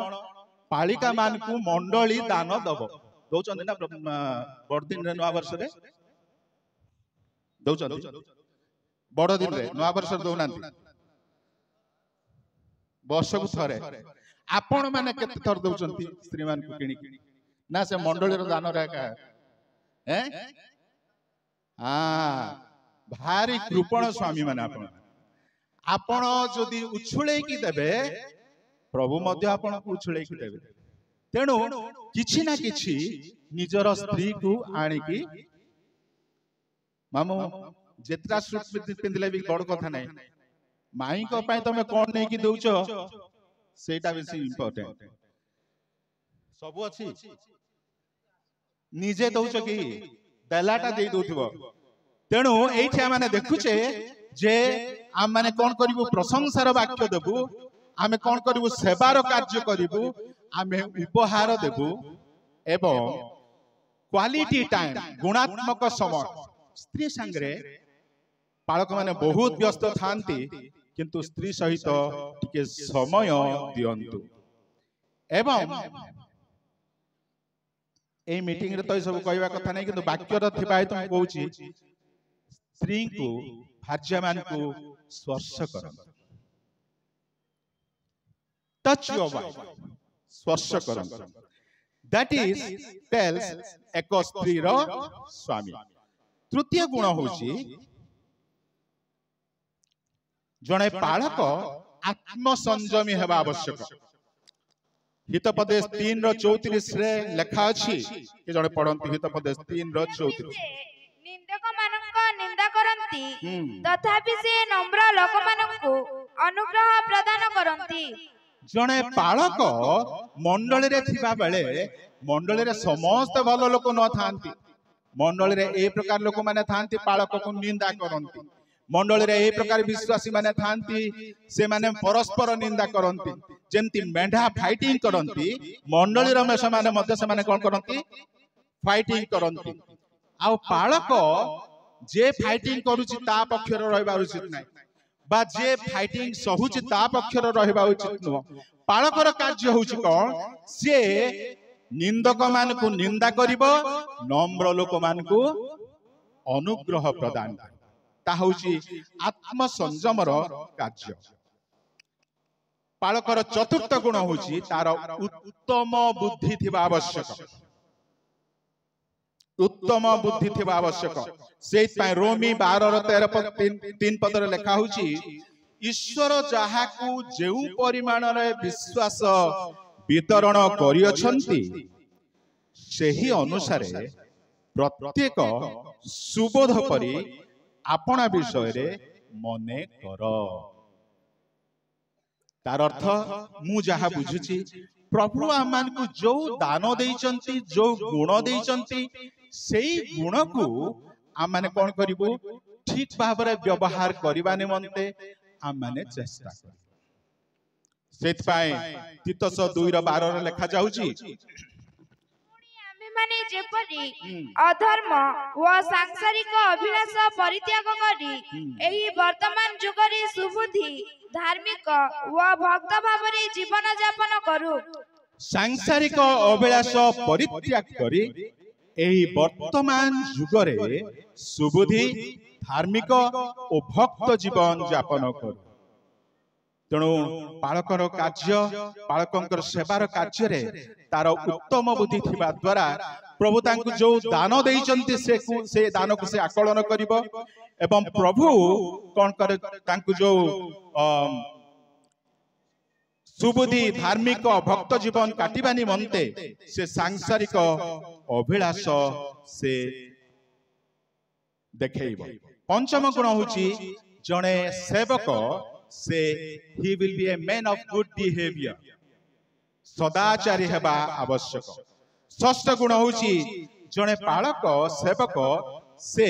[SPEAKER 1] पालिका मान को मंडली दान दबो दौचंदी ना बड़दिन रे नवा वर्ष रे दौचंदी बड़ दिन रे नवा वर्ष दौनांती ବର୍ଷକୁ ଥରେ ଆପଣ ମାନେ କେତେ ଥର ଦଉଛନ୍ତି ସ୍ତ୍ରୀ ମାନଙ୍କୁ କିଣିକି ନା ସେ ମଣ୍ଡଳୀର ଦାନରେ ଏକା ଭାରି କୃପଣ ସ୍ୱାମୀ ମାନେ ଆପଣ ଯଦି ଉଛୁଳେଇକି ଦେବେ ପ୍ରଭୁ ମଧ୍ୟ ଆପଣଙ୍କୁ ଉଛୁଳେଇକି ଦେବେ। ତେଣୁ କିଛି ନା କିଛି ନିଜର ସ୍ତ୍ରୀକୁ ଆଣିକି ମାମୁ ଯେତେଟା ସୁଟ ପିନ୍ଧିଲେ ବି ବଡ କଥା ନାହିଁ, ମାଇଙ୍କ ପାଇଁ ତମେ କଣ ନେଇକି ଦଉଛ ସେଇଟା ବେଶୀ ଇମ୍ପୋର୍ଟାଣ୍ଟ। ସବୁ ଅଛି ନିଜେ ଦଉଛ କି ଦେଲାଟା ଦେଇ ଦଉଥିବ। ତେଣୁ ଏଇଠି ଆମେ ଦେଖୁଛେ ଯେ ଆମେ ମାନେ କଣ କରିବୁ, ପ୍ରଶଂସାର ବାକ୍ୟ ଦେବୁ, ଆମେ କଣ କରିବୁ, ସେବାର କାର୍ଯ୍ୟ କରିବୁ, ଆମେ ଉପହାର ଦେବୁ ଏବଂ କ୍ୱାଲିଟି ଟାଇମ ଗୁଣାତ୍ମକ ସମୟ। ସ୍ତ୍ରୀ ସାଙ୍ଗରେ ପାଳକ ମାନେ ବହୁତ ବ୍ୟସ୍ତ ଥାନ୍ତି, କିନ୍ତୁ ସ୍ତ୍ରୀ ସହିତ ଟିକେ ସମୟ ଦିଅନ୍ତୁ। ଏବଂ এই মিটিং রে তো ସବୁ କହିବା କଥା ନାହିଁ, କିନ୍ତୁ ବାକ୍ୟର ଥିବା ହେତୁ ମୁଁ କହୁଛି ସ୍ତ୍ରୀଙ୍କୁ ଭାର୍ଯ୍ୟାମାନଙ୍କୁ ସ୍ପର୍ଶ କରନ୍ତୁ। ଟଚ୍ ୟୁର ୱାଇଫ୍, ସ୍ପର୍ଶ କରନ୍ତୁ। ଦ୍ୟାଟ୍ ଇଜ ଟେଲ୍ସ ଏକ ସ୍ତ୍ରୀର ସ୍ୱାମୀ। ତୃତୀୟ ଗୁଣ ହେଉଛି ଜଣେ ପାଳକ ଆତ୍ମସଂଯମୀ ହେବା ଆବଶ୍ୟକ। ହିତୋପଦେଶ 3:34 ରେ ଲେଖା ଅଛି, କି ଜଣେ ପଢନ୍ତି ହିତୋପଦେଶ 3:34।
[SPEAKER 5] ନିନ୍ଦକ ମାନଙ୍କ ନିନ୍ଦା କରନ୍ତି, ତଥାପି ସେ ନମ୍ର ଲୋକମାନଙ୍କୁ ଅନୁଗ୍ରହ ପ୍ରଦାନ କରନ୍ତି।
[SPEAKER 1] ଜଣେ ପାଳକ ମଣ୍ଡଳୀରେ ଥିବା ବେଳେ ମଣ୍ଡଳୀରେ ସମସ୍ତେ ଭଲ ଲୋକ ନଥାନ୍ତି। ମଣ୍ଡଳୀରେ এই ପ୍ରକାର ଲୋକମାନେ ଥାନ୍ତି ପାଳକକୁ ନିନ୍ଦା କରନ୍ତି। ମଣ୍ଡଳୀରେ এই ପ୍ରକାର ବିଶ୍ୱାସୀ ମାନେ ଥାନ୍ତି, ସେମାନେ ପରସ୍ପର ନିନ୍ଦା କରନ୍ତି। ଯେମିତି ମେଣ୍ଢା ଫାଇଟିଂ କରନ୍ତି, ମଣ୍ଡଳୀର ସେମାନେ ମଧ୍ୟ ସେମାନେ କଣ କରନ୍ତି, ଫାଇଟିଂ କରନ୍ତି। ଆଉ ପାଳକ ଯେ ଫାଇଟିଂ କରୁଛି ତା ପକ୍ଷରେ ରହିବା ଉଚିତ ନାହିଁ, ବା ଯେ ଫାଇଟିଂ ସହୁଛି ତା ପକ୍ଷରେ ରହିବା ଉଚିତ ନୁହଁ। ପାଳକର କାର୍ଯ୍ୟ ହଉଛି କଣ, ସେ ନିନ୍ଦକ ମାନଙ୍କୁ ନିନ୍ଦା କରିବ, ନମ୍ର ଲୋକମାନଙ୍କୁ ଅନୁଗ୍ରହ ପ୍ରଦାନ କରିବ। ତାହା ହଉଛି ଆତ୍ମସଂଯମର କାର୍ଯ୍ୟ। ପାଳକର ଚତୁର୍ଥ ଗୁଣ ହଉଛି ତାର ଉତ୍ତମ ବୁଦ୍ଧି ଥିବା ଆବଶ୍ୟକ। ଉତ୍ତମ ବୁଦ୍ଧି ଥିବା ଆବଶ୍ୟକ। ସେଇଥିପାଇଁ ରୋମୀ 12:13 ପଦରେ ଲେଖା ହଉଛି, ଈଶ୍ୱର ଯାହାକୁ ଯେଉଁ ପରିମାଣରେ ବିଶ୍ୱାସ ବିତରଣ କରିଅଛନ୍ତି ସେହି ଅନୁସାରେ ପ୍ରତ୍ୟେକ ସୁବୋଧ କରି ଆପଣା ବିଷୟରେ ମନେ କର। ତାର ଅର୍ଥ ମୁଁ ଯାହା ବୁଝୁଛି, ପ୍ରଭୁ ଆମମାନଙ୍କୁ ଯୋଉ ଦାନ ଦେଇଛନ୍ତି, ଯୋଉ ଗୁଣ ଦେଇଛନ୍ତି, ସେଇ ଗୁଣକୁ ଆମେ କଣ କରିବୁ, ଠିକ ଭାବରେ ବ୍ୟବହାର କରିବା ନିମନ୍ତେ ଆମେ ଚେଷ୍ଟା କରିବୁ। ସେଥିପାଇଁ ତିତୋସ 2:12 ଲେଖା ଯାଉଛି,
[SPEAKER 5] ଆମ୍ଭେମାନେ ଯେପରି ଅଧର୍ମ ଓ ସାଂସାରିକ ଅଭିଳାଷ ପରିତ୍ୟାଗ କରି ଏହି ବର୍ତ୍ତମାନ ଯୁଗରେ ସୁବୁଦ୍ଧି, ଧାର୍ମିକ ଓ ଭକ୍ତ ଭାବରେ ଜୀବନ ଯାପନ କରୁ।
[SPEAKER 1] ସାଂସାରିକ ଅଭିଳାଷ ପରିତ୍ୟାଗ କରି ଏହି ବର୍ତ୍ତମାନ ଯୁଗରେ ସୁବୁଦ୍ଧି, ଧାର୍ମିକ ଓ ଭକ୍ତ ଜୀବନ ଯାପନ କରୁ। ତେଣୁ ପାଳକର କାର୍ଯ୍ୟ, ପାଳକଙ୍କର ସେବାର କାର୍ଯ୍ୟରେ ତାର ଉତ୍ତମ ବୁଦ୍ଧି ଥିବା ଦ୍ୱାରା ପ୍ରଭୁ ତାଙ୍କୁ ଯୋଉ ଦାନ ଦେଇଛନ୍ତି ସେ ଦାନକୁ ସେ ଆକଳନ କରିବ ଏବଂ ପ୍ରଭୁ କଣ କରେ, ତାଙ୍କୁ ଯୋଉ ସୁବୁଦ୍ଧି, ଧାର୍ମିକ, ଭକ୍ତ ଜୀବନ କାଟିବା ନିମନ୍ତେ ସେ ସାଂସାରିକ ଅଭିଳାଷ ସେ ଦେଖେଇବ। ପଞ୍ଚମ ଗୁଣ ହଉଛି ଜଣେ ସେବକ, ସେ he will be a man of good behavior, ସଦାଚାରୀ ହେବା ଆବଶ୍ୟକ। ଷଷ୍ଠ ଗୁଣ ହଉଛି ଜଣେ ପାଳକ, ସେବକ, ସେ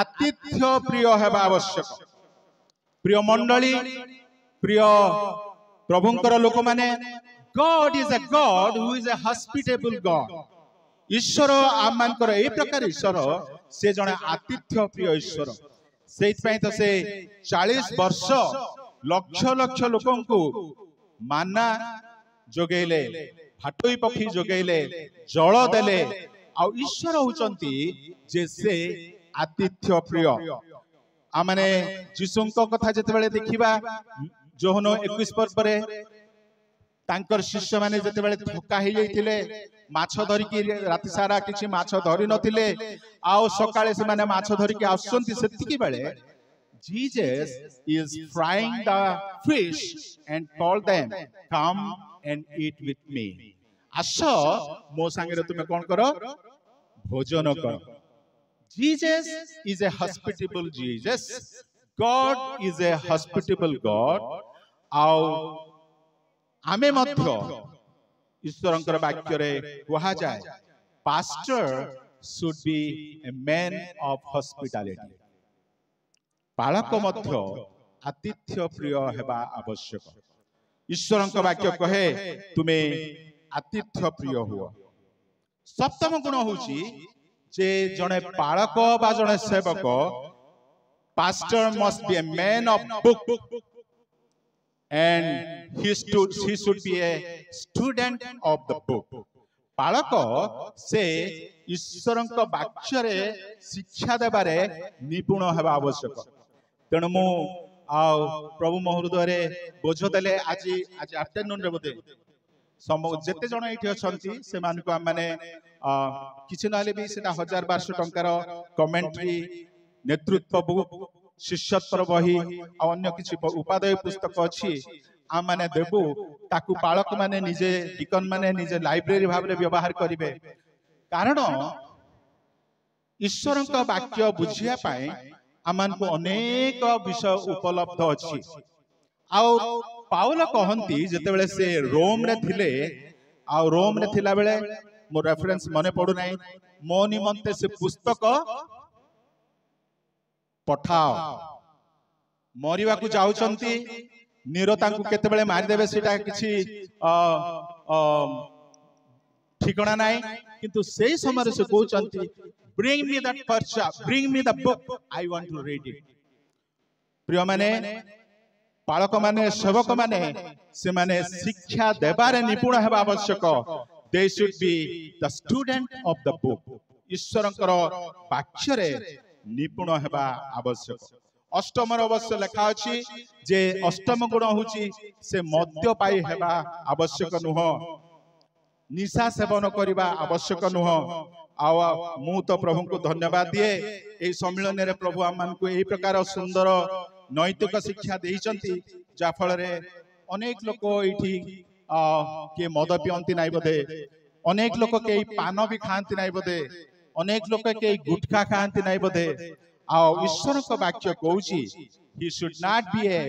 [SPEAKER 1] ଆତିଥ୍ୟ ପ୍ରିୟ ହେବା ଆବଶ୍ୟକ। ପ୍ରିୟ ମଣ୍ଡଳୀ, ପ୍ରିୟ ପ୍ରଭୁଙ୍କର ଲୋକମାନେ, God is a God who is a hospitable God. ଈଶ୍ୱର ଆମମାନଙ୍କର এই ପ୍ରକାର ଈଶ୍ୱର, ସେ ଜଣେ ଆତିଥ୍ୟ ପ୍ରିୟ ଈଶ୍ୱର। ସେଇଥିପାଇଁ ତ ସେ 40 ବର୍ଷ ଲକ୍ଷ ଲକ୍ଷ ଲୋକଙ୍କୁ ମାନା ଯୋଗେଇଲେ, ଭାଟୋଇ ପକ୍ଷୀ ଯୋଗେଇଲେ, ଜଳ ଦେଲେ। ଆଉ ଈଶ୍ୱର ହଉଛନ୍ତି ଯେ ସେ ଆତିଥ୍ୟ ପ୍ରିୟ। ଆମେ ଯୀଶୁଙ୍କ କଥା ଯେତେବେଳେ ଦେଖିବା, जोहन 21 पर्व तांकर शिष्य माने जते बेले थका हे जाइथिले माछ धरि की राति सारा किछि माछ धरि नथिले आउ सकाळे से माने माछ धरि के आसुंती सेति की बेले Jesus is frying the fish and told them, come and eat with me. आसो मो संगे तुमे कोन करो भोजन करो. Jesus is a hospitable Jesus. God is a hospitable God. आउ आमे मध्य ईश्वरंकर वाक्य रे कहा जाए pastor should be a man of hospitality. पालक मध्य आतिथ्य प्रिय हेबा आवश्यक. ईश्वरंकर वाक्य कहे तुमे आतिथ्य प्रिय हुआ. सप्तम गुण होची जे जने पालक बा जने सेवक pastor must be a man of book and he should be a student of the book. पालक से ईश्वरंक वाक्य रे शिक्षा देबारे निपुण हेबा आवश्यक. तेणु मु प्रभु महोदय रे बोझ देले आज आफ्टरनून रे बोधे जेते जण एठी अछंती से मानको हम माने किछि नले भी सेटा 1000-1200 टंकार कमेंट्री नेतृत्व बुक शिष्यत्व बही आ अन्य किछि उपादेय पुस्तक अछि आ माने देबु ताकु पालक माने निजे डिकन माने निजे लाइब्रेरी भाबरे व्यवहार करिवे. कारण ईश्वरंक वाक्य बुझिया पाए आमान को अनेक विषय उपलब्ध अछि. आ पाउल कहंती जते बेले से रोम रे थिले आ रोम रे थिला बेले मो रेफरेंस मने पडु नै मो निमंते से पुस्तक पठाओ. मरिवा को जाउचंती निरता को केते बेले मारि देबे सेटा किछि ठिकाना नै. किंतु सेही समय से कहउचंती bring me that parcha, bring me the book, I want to read it. प्रिय माने पालक माने सेवक माने से माने शिक्षा देबारे निपुण हेबा आवश्यक. they should be the student of the book. ईश्वरंकर वाक्य रे निपुण हेबा आवश्यक. अष्टम अवश्य लेखा अछि जे अष्टम गुण होची से मद्य पाई हेबा आवश्यक नुह. निशा सेवन करबा आवश्यक नुह. आवा मु तो प्रभु को धन्यवाद दिए ए सम्मेलन रे प्रभु आमान को एही प्रकार सुंदर नैतिक शिक्षा देइचंती जा फल रे अनेक लोक एठी के मद पियंती नाइ बदे, अनेक लोक के पान भी खांती नाइ बदे, अनेक लोक के गुटखा खांती नाइ बदे. आ ईश्वर को वाक्य कहूची he should not be a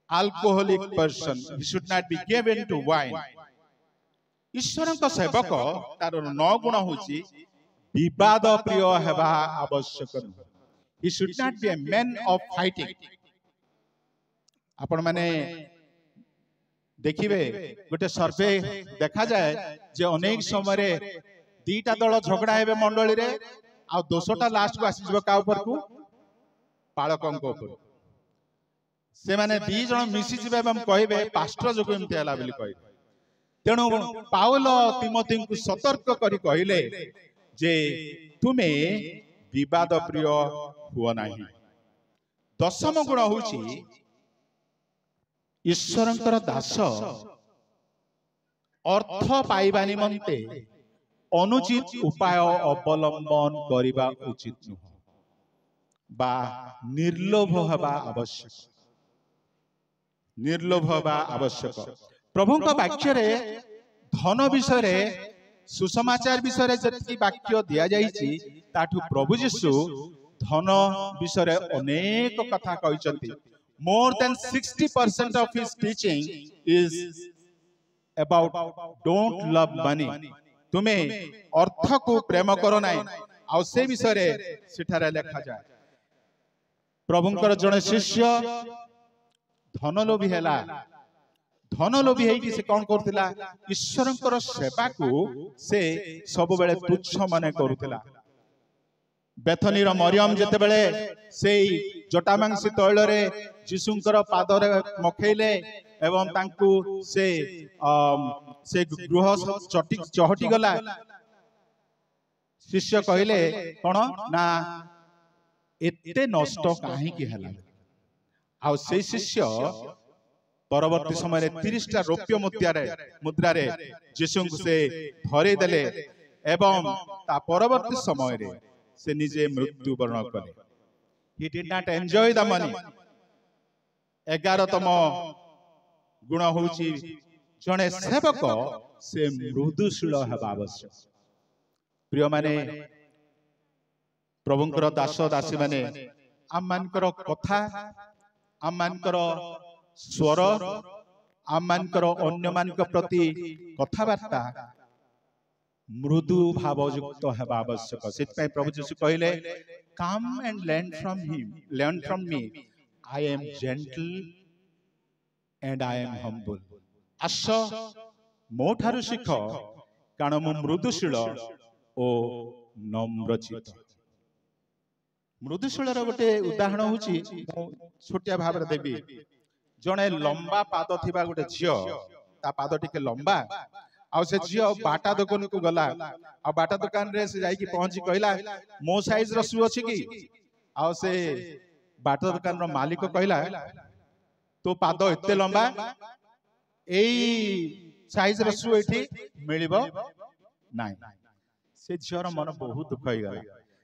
[SPEAKER 1] alcoholic person, he should not be given to wine. ईश्वर का सेवक तार 9 गुण होची विवाद प्रिय हेबा आवश्यक. he should not be a man of fighting. आपण माने देखिबे गोटे सर्वे देखा जाए जे अनेक समय रे दीटा दल झगड़ा हेबे मंडली रे आ दोसोटा लास्ट को आसी जबो का ऊपर को पालकन को ऊपर. से माने 2 जण मिसी जिबे हम कहबे पास्टर जो एमते हला बोली कहबे. तेणु पाउल तिमोथी को सतर्क करी कहले जे तुमे विवाद प्रिय हुआ नहीं. दशम गुण होची ईश्वरंकर दास अर्थ पाइबा निमंते अनुचित उपाय अवलंबन करिबा उचित नुह बा निर्लोभ हबा आवश्यक. निर्लोभ हबा आवश्यक. प्रभु का वाक्य रे धन विषय रे सुसमाचार विषय रे जति वाक्य दिया जाईची ताठु प्रभु यीशु धन विषय रे अनेक कथा कहिचंती. more than 60% of his teaching is about don't love money. तुमे अर्थ को प्रेम करो नाही. आ से विषय रे सिठारे लेखा जाय. प्रभुंकर जने शिष्य धन लोभी हेला. धन लोभी है कि से कौन करथिला ईश्वरंकर सेवा को से सब बेले तुच्छ माने करथिला. बेथनीर मरियम जते बेले सेई जटामांसी तैल रे यीशुंकर पाद रे मखैले एवं तांकु से गृह चहटी गला. शिष्य कहले कोन ना एते नष्ट काहे कि हला. आ से शिष्य परवर्ती समय 30टा रौप्य मुद्रारे यीशु को से धरे देले एवं ता परवर्ती समय रे से निजे मृत्युवरण कले। He did not enjoy the money। 11तम गुण होची जने सेवक से मृदुशील हेबा आवश्यक। प्रिय माने प्रभुंकर दास दासी माने आम मानकर कथा आम मानकर स्वर आम मानकर अन्य मानक प्रति कथावार्ता मृदु भावयुक्त हेबा आवश्यक। से प्रभु यीशु कहले come and learn from me I am gentle and I am humble. आस मो ठारु शिख कारण मु मृदुशील ओ नम्रचित। मृदुशील गोटे उदाहरण होची छोटिया भाव देवी जड़े लंबा पाद थिबा गोटे झियो ता पाद टिके लंबा आ से झियो बाटा दुकान को गला आ बाटा दुकान रे से जाई की पहुंची कहला मो साइज रो शू अछि की आ से बाटा दुकान रो मालिक कहला तो पाद एते लंबा एई साइज रो शू एठी मिलिबो नाही। से झियोर मन बहुत दुख होई गला।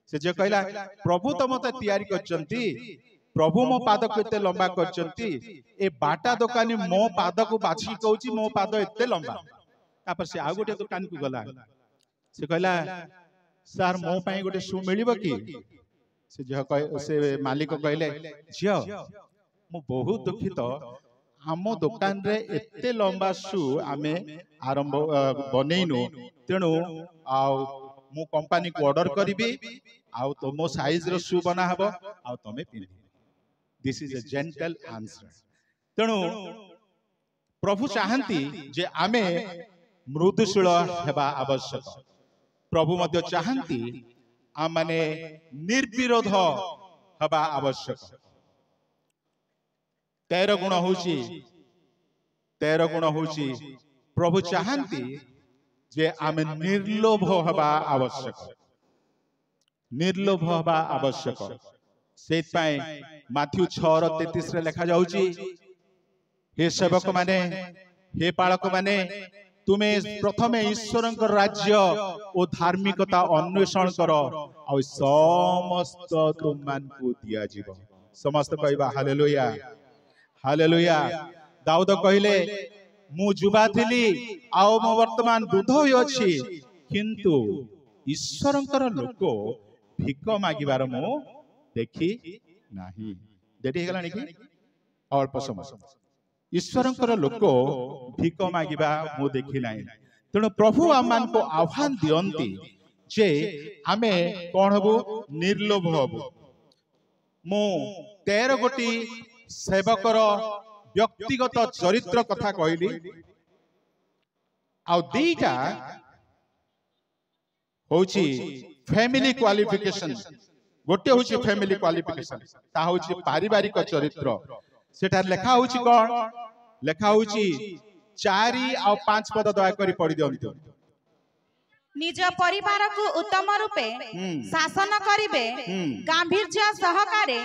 [SPEAKER 1] से जे कहला प्रभु तो मते तैयारी करचंती प्रभु मो पाद को एते लंबा करचंती ए बाटा दुकानी मो पाद को बाछी कहूची मो पाद एते लंबा। तापर से आ गोटे दुकान को गला से कहला सर मो पई गोटे शू मिलिबो की से जे से मालिक कहले झियो मो बहुत दुखित हम दुकान रे एते लंबा शू आमे आरंभ बनेइनु तेनु आ मु कंपनी को ऑर्डर करिबी आ तो मो साइज रो शू बना हबो आ तमे पिन्हि। This is a gentle answer. तेणु प्रभु चाहती जे आमे मृदुशील हेबा आवश्यक। प्रभु मध्य चाहती आम माने निर्विरोध हेबा आवश्यक। 13 गुण होची प्रभु चाहती जे आमे निर्लोभ हेबा आवश्यक। निर्लोभ हेबा आवश्यक। सेपाई माथ्यू 6:33 रे लिखा जाउची हे सेवक माने हे पालक माने तुमे प्रथमे ईश्वरंकर राज्य और धार्मिकता अन्वेषण करो आ समस्त तुम मान को दिया जीव। समस्त कहबा हालेलुया हालेलुया। दाऊद कहले मु जुबा थिली आ मो वर्तमान वृद्ध होई अछि किंतु ईश्वरंकर लोक भिक मागिबार मु देखी नाही। देठी गलानी कि अल्प समय ईश्वरंकर लोक भिक मागिबा मु देखी नाही। तेणु प्रभु आम मान को आह्वान दियंती जे आमे कोन हबु निर्लोभ हबु। मु 13 गोटी सेवकर व्यक्तिगत चरित्र कथा कहली आ दीटा होची फैमिली क्वालिफिकेशन। गोटे होची फैमिली क्वालिफिकेशन ता होची पारिवारिक चरित्र। सेटा लेखा होची कोन लेखा होची 4 और 5 पद दया करी पढ़ी दियंतु।
[SPEAKER 4] निज परिवार को उत्तम रूपे शासन करिवे गांभीर्य सहकारे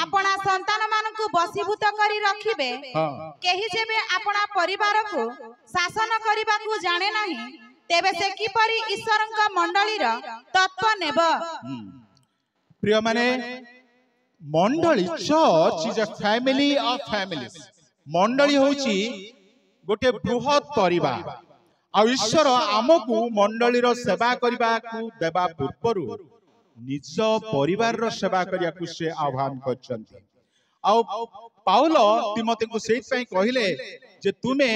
[SPEAKER 4] अपना संतान मान को बसीभूत करी रखिबे। केही जेबे अपना परिवार को शासन करिबा को जाने नाही तेबे से किपरि ईश्वरंक मंडलीर तत्व नेब।
[SPEAKER 1] प्रिय माने मंडली church is a family of families. मंडली होची गोटे बृहत परिवार आ ईश्वर आमको मंडली रो सेवा करिबा को देबा पूर्वरु निज परिवार रो सेवा करिया को से आह्वान करचंती। आ पाउल तिमोथी को सेहि पई कहिले जे तुमे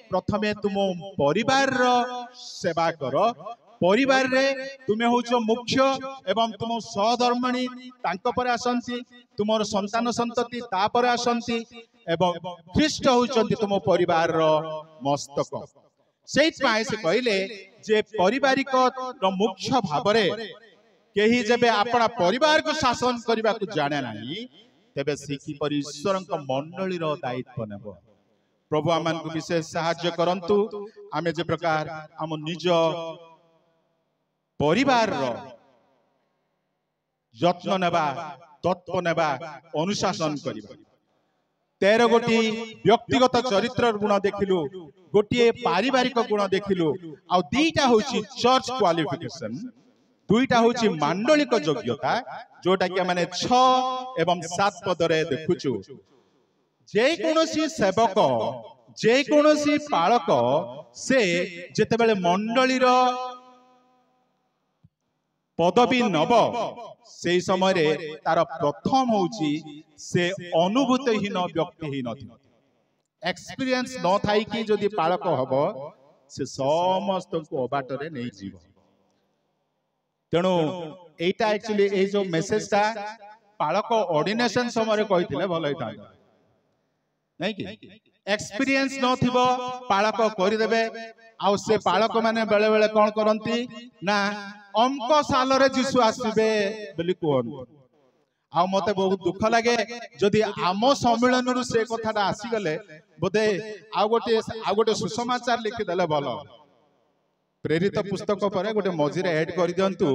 [SPEAKER 1] प्रथमे तुम परिवार रो सेवा करो। परिवार रे तुमे होचो मुख्य एवं तुम सहधर्मणी तांको पर आसंती तुमर संतान संतति ता पर आसंती एवं ख्रीष्ट होचंती तुम परिवार रो मस्तक। सेहि पई से कहिले जे पारिवारिक रो मुख्य भाबरे केही जेबे अपना परिवार को शासन करबा को जाने नाही तेबे सिकी पर ईश्वरंक मंडली रो दायित्व नेबो। प्रभु आमान को विशेष सहाय्य करंतु आमे जे प्रकार हम निज परिवार रो जत्न नेबा तत्व नेबा अनुशासन करिबा। 13 गोटी व्यक्तिगत चरित्र गुण देखिलु गोटे पारिवारिक गुण देखिलु आ दुईटा होची चर्च क्वालिफिकेशन दुईटा होची मांडलिक योग्यता जोटा कि माने 6 एवं 7 पदरे देखुचु जे कोनोसी सेवक जे कोनोसी पालक से जेते बेले मंडलीर पदवी नब से समय रे तार प्रथम होची से अनुभूतिहीन व्यक्तिहीन एक्सपीरियंस न थाई कि जदि पालक हबो से समस्त को अबाटरे नहीं जीव तेणु एटा एक्चुअली ए जो मेसेज ता पालक ऑर्डिनेशन समय कहिथिले भलो होता नहीं कि एक्सपीरियंस न थिबो पालक करि देबे आ से पालक माने बेले बेले कोन करंती ना अमक साल रे जीसु आसीबे बोली कोन आ मते बहुत दुख लागे जदि आम सम्मेलन रु से कथाटा आसी गले बोधे आ गोटे सुसमाचार लिखि देले भलो प्रेरित पुस्तक पर गोटे मझिरे ऐड कर दियंतु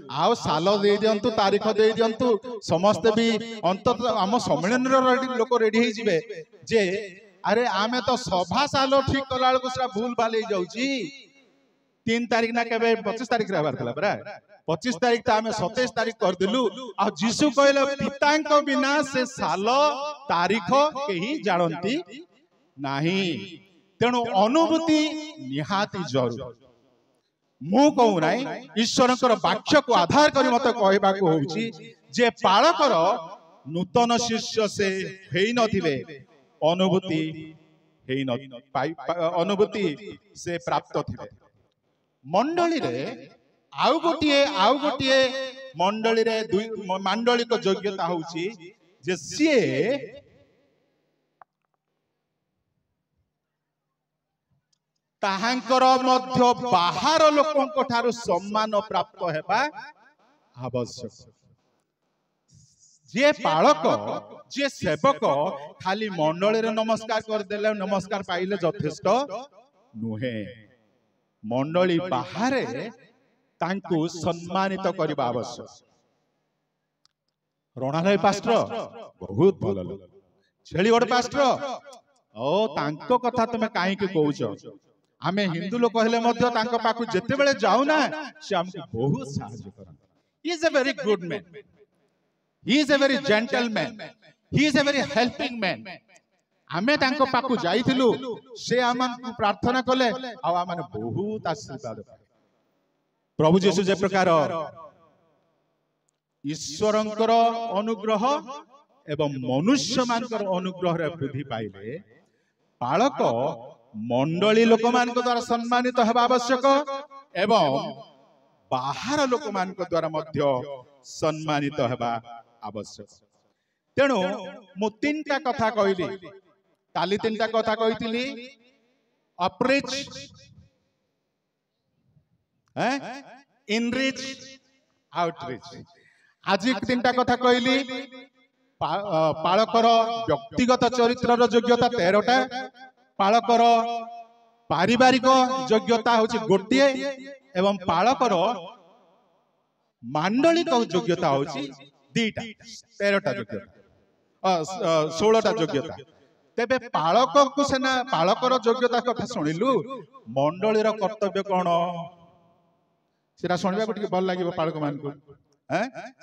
[SPEAKER 1] आ साल दे दियंतु तारीख दे दियंतु समस्त भी अंत आम सम्मेलन रो लोक रेडी हो जिवे जे अरे आमे तो सभा साल ठीक कला को सरा भूल भाल हो जाउची 3 तारीख ना केबे 25 तारीख रे बारतला बरा 25 तारीख तो आमे 27 तारीख कर दिलु आ जीसु कहले पितांक बिना से साल तारीख केही जानंती नाही तेणु अनुभूति निहाती जरूर मु कहू नाई ईश्वरकर वाक्य को आधार करी मत कहबा को होउची जे पालकर नूतन शिष्य से हेई नथिबे अनुभूति हेई न अनुभूति से प्राप्त थिबे मंडली रे आउ गोटिए मंडली रे मांडलिक योग्यता होउची जे सिए ताहांकर मध्य बाहर लोकंक ठारू सम्मान प्राप्त हेबा आवश्यक जे पालक जे सेवक खाली मंडली रे नमस्कार कर देले नमस्कार पाइले यथेष्ट नुहे मंडली बाहर तांकु सम्मानित करबा आवश्यक रोणालय पास्टर बहुत भलो लोक छेली गोड पास्टर ओ तांको कथा तमे काहे के कहउछो आमे हिंदू लोक कहले मध्य तांको पाखु जेते बेले जाउ ना से हमको बहुत सहायता करन he is a very good man he is a very gentleman he is a very helping man आमे तांको पाखु जाइथिलु से आमन प्रार्थना कले आ आमन बहुत आशीर्वाद प्रभु यीशु जे प्रकार ईश्वरंकर अनुग्रह एवं मनुष्य मानकर अनुग्रह रे वृद्धि पाइले पालक मंडली लोक मान द्वारा सम्मानित हेबा आवश्यक एवं बाहर लोक मान द्वारा मध्य सम्मानित हेबा आवश्यक तेणु मु 3टा कथा कहली काली 3टा कथा कहितली अप्रिच इनरिच आउटरिच आज 3टा कथा कहली पालकर व्यक्तिगत चरित्र योग्यता 13टा पालकर पारिवारिक योग्यता होची गोटिए एवं पालकर मांडलिक योग्यता होची 2टा 13टा योग्यता 16टा योग्यता तेबे पालक को सेना पालकर योग्यता कथा सुनिलु मंडलीर कर्तव्य कोन सेरा सुनिबा को ठीक भल लागिबो पालक मान को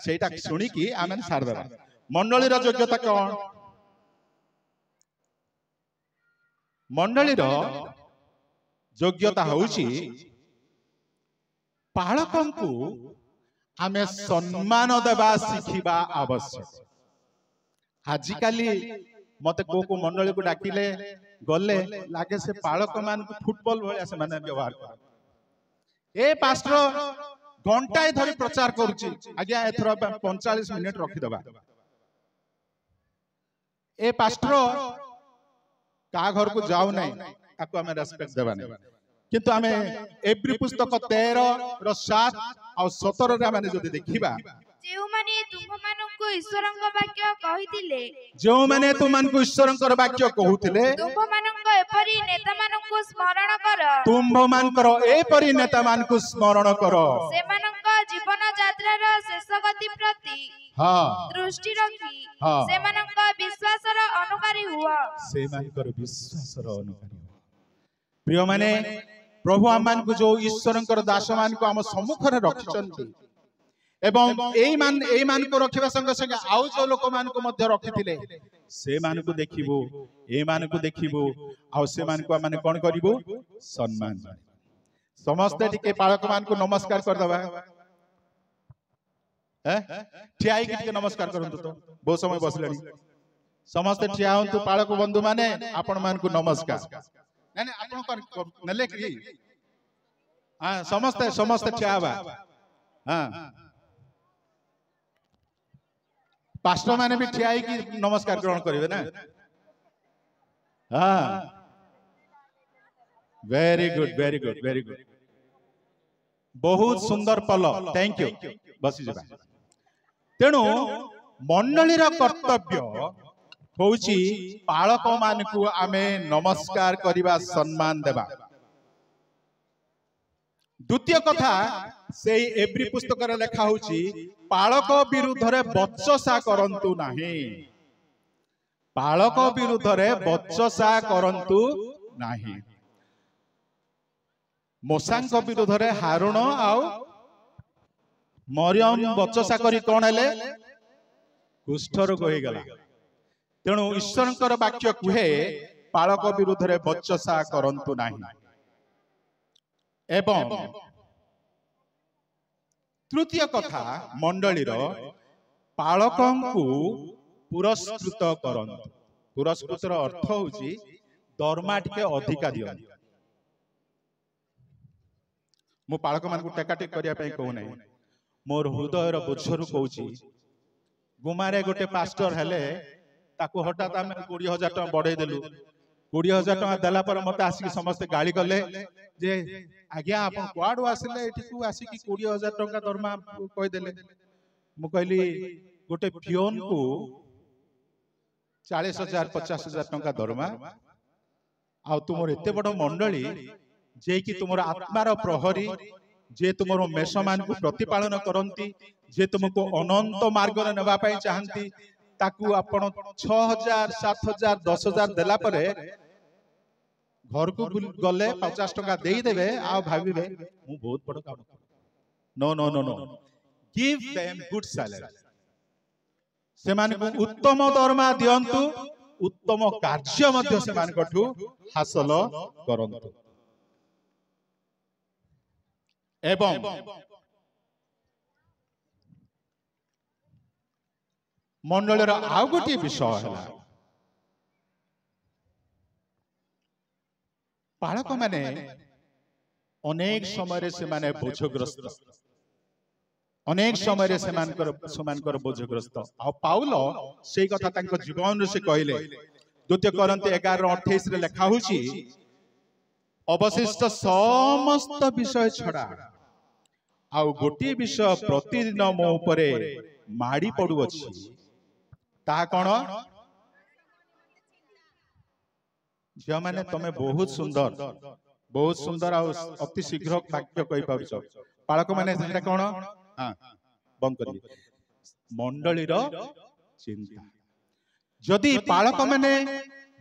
[SPEAKER 1] सेटा सुनी कि आमे सार देबा मंडलीर योग्यता कोन मंडलीर योग्यता होउची पालकन को आमे सम्मान देबा सिखिबा आवश्यक आजिकाली मते को मंडली को डाकिले गले लागे से पालक मान को फुटबॉल भलिया से माने व्यवहार कर ए पास्टर घंटाए धरी प्रचार करूची आज्ञा एथर 45 मिनिट रखि दबा ए पास्टर का घर को जाऊ नहीं ताको हमें रेस्पेक्ट देबा नहीं किंतु हमें एवरी पुस्तक 13 रो 7 और 17 रे माने जदि देखिबा
[SPEAKER 5] जेउ माने तुममानंकु ईश्वरंक वाक्य कहितिले
[SPEAKER 1] जो माने तुममानंकु ईश्वरंकर वाक्य कहउतिले
[SPEAKER 5] तुममानंक एपरि नेतामानंकु स्मरण कर
[SPEAKER 1] तुममानकर एपरि नेतामानंकु स्मरण कर
[SPEAKER 5] सेमानंक जीवन यात्रार शेष गति प्रति दृष्टि रखी सेमानंक विश्वासर अनुकारी हुआ
[SPEAKER 1] से मानकर विश्वासर अनुकारी प्रिय माने प्रभु आम मान को जो ईश्वर दास मान को आम सम्मुखरे रखिछन्ति एवं एई मान को रखिबा संगे संगे आउ जो लोक मान को मध्य रखिथिले से मान को देखिबो ए मान को देखिबो आउ से मान को माने कोन करिबो सम्मान समस्त टिके पालक मान को नमस्कार कर दबा ठियाई के नमस्कार करंतु तो बहुत समय बसलेनी समस्त ठिया हंतु पालक बंधु माने आपण मान को नमस्कार नाने आपण नले कि हां समस्त समस्त ठिया बा हां पास्टर माने भी ठिया की नमस्कार ग्रहण करिवे ना हां very good very good very good बहुत सुंदर पल थैंक यू बसी जबा तेणु मंडलीर कर्तव्य होउची पालक मान को आमे नमस्कार करिबा सम्मान देबा द्वितीय कथा से एब्री पुस्तक रे लेखा होउची पालक विरुद्ध रे बचसा करंतु नाही पालक विरुद्ध रे बचसा करंतु नाही मोसांक विरुद्ध रे हारुण आउ मरियम बचसा करी कोन हेले कुष्ठ रोग होई गला तेणु ईश्वरंकर वाक्य कुहे पालक विरुद्ध रे बचसा करंतु नाही एवं तृतीय कथा मंडलीर पालकंकु पुरस्कृत करंतु पुरस्कृतर अर्थ होउची दरमा टिके अधिका दियो मो पालक मान को टेका टेक करिया पई कहू नै मोर हृदयर बोझरु कहूची गुमारे गोटे पास्टर हेले ताको हठात आम 20,000 टका बढ़े देलु 20,000 टका देला पर मते आसी समस्त गाली गले जे आज्ञा आपन क्वाडो आसिले एठी को आसी कि 20,000 टका दरमा कहि देले मु कहली गोटे पियोन को 40,000 50,000 टका दरमा आ तुमर एते बड़ मंडली जे कि तुमर आत्मार प्रहरी जे तुमरो मेषमान को प्रतिपालन करंती जे तुमको अनंत मार्ग रे नेबा पई चाहंती ताकू आपण 6,000 7,000 10,000 देला परे घर को गले 50 टका देई देबे आ भाबिबे मु बहुत बड़ काम no no no no give them good salary से मान को उत्तम दरमा दियंतु उत्तम कार्य मध्य से मान कठू हासिल करंतु एवं मंडलीर आउ गोटे विषय है पालक माने अनेक समय से माने बोझग्रस्त अनेक समय से मानकर बोझग्रस्त आ पाउल से कथा तांको जीवन से कहले द्वितीय कोरिन्थी 11:28 रे लिखा होची अवशिष्ट समस्त विषय छड़ा आउ गोटे विषय प्रतिदिन मो उपरे माड़ी पड़ू अछि ता कोन जे माने तमे बहुत सुंदर आ अति शीघ्र वाक्य कहि पाउछ पालक माने सेटा कोन हां बंद करी मंडलीर चिंता जदि पालक माने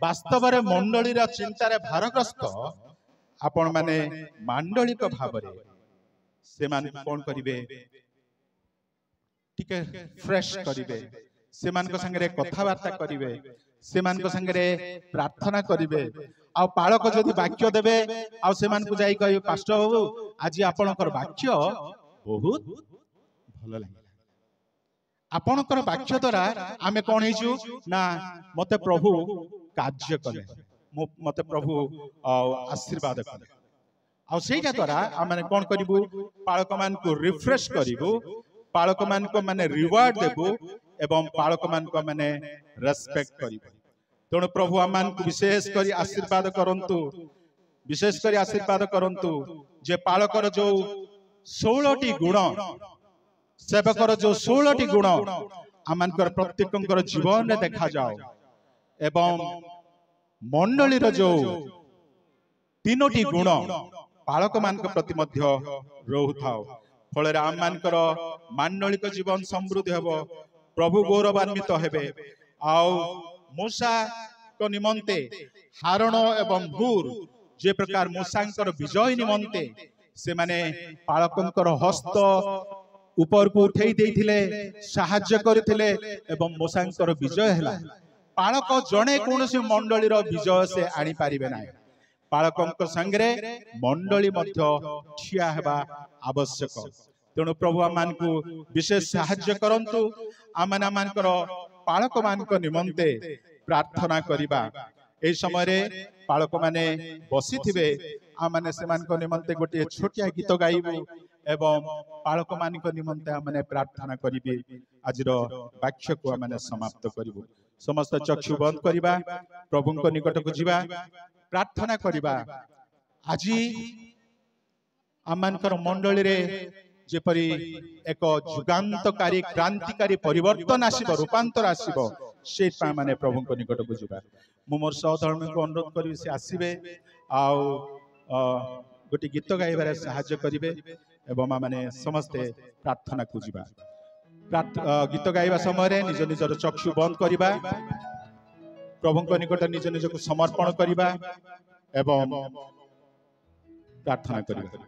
[SPEAKER 1] वास्तव रे मंडलीर चिंता रे भारग्रस्त आपण माने मांडलिक भाव रे से मान कोन करिवे टिके फ्रेश करिवे से मान को संगे रे कथा वार्ता करिवे से मान को संगे रे प्रार्थना करिवे आ पालक जदि वाक्य देबे आ से मान को जाई कहि पास्टर बाबू आज आपनकर वाक्य बहुत भलो लागिला आपनकर वाक्य द्वारा आमे कोन हिजु ना मते प्रभु कार्य कले मते प्रभु आशीर्वाद कले आ सेटा द्वारा आमे कोन करिवु पालक मान को रिफ्रेश करिवु पालक मान को माने रिवार्ड देबु एवं पालक मान को माने रेस्पेक्ट करिवु तेणु प्रभु आमान को विशेष करी आशीर्वाद करंतु विशेष करी आशीर्वाद करंतु जे पालकर जो 16टी गुण सेवकर जो 16टी गुण आमानकर प्रत्येकंकर जीवन रे देखा जाओ एवं मंडलीर जो 3टी गुण पालक मान प्रति मध्य रहउथाओ फल आमानकर मांडलिक जीवन समृद्धि हेबो प्रभु गौरवान्वित हेबे आउ मूसा को निमंते हारण एवं हुर जे प्रकार मूसांकर विजय निमंते से माने पालकंकर हस्त ऊपर को उठेई देइथिले साहाय्य करथिले एवं मूसांकर विजय हला। पालक जणे कोनोसी मंडलीर विजय से आनी पारिबे नाही। पालकंक संगे मंडली मध्य ठिया हेबा आवश्यक। तेणु प्रभु आमान को विशेष साहाय्य करंतु आमान आमानकर पालक मान निमंते प्रार्थना करिबा। ए समय रे पालक माने बसी थिबे आमाने सेमान को निमंते गोटे छोटिया गीत गाइबु एवं पालक मान निमंते आमाने प्रार्थना करिबे। आजिर वाक्य को आमाने समाप्त करिबु। समस्त चक्षु बंद करिबा, प्रभुंक निकट को जिबा, प्रार्थना करिबा। आजी आमानकर मंडली रे जेपरी एक जुगांतकारी क्रांतिकारी परिवर्तन आसीबो, रूपांतर आसीबो, से माने प्रभुंक निकट को जिबा। मु मोर सहधर्मी को अनुरोध करी से आसीबे आउ गोटे गीत गाइबारे सहाय्य करिवे एवं माने समस्ते प्रार्थना को जिबा। गीत गाइबा समय निज निजर चक्षु बंद करिबा, प्रभुंक निकट निज निज को समर्पण करिबा एवं प्रार्थना करिबा।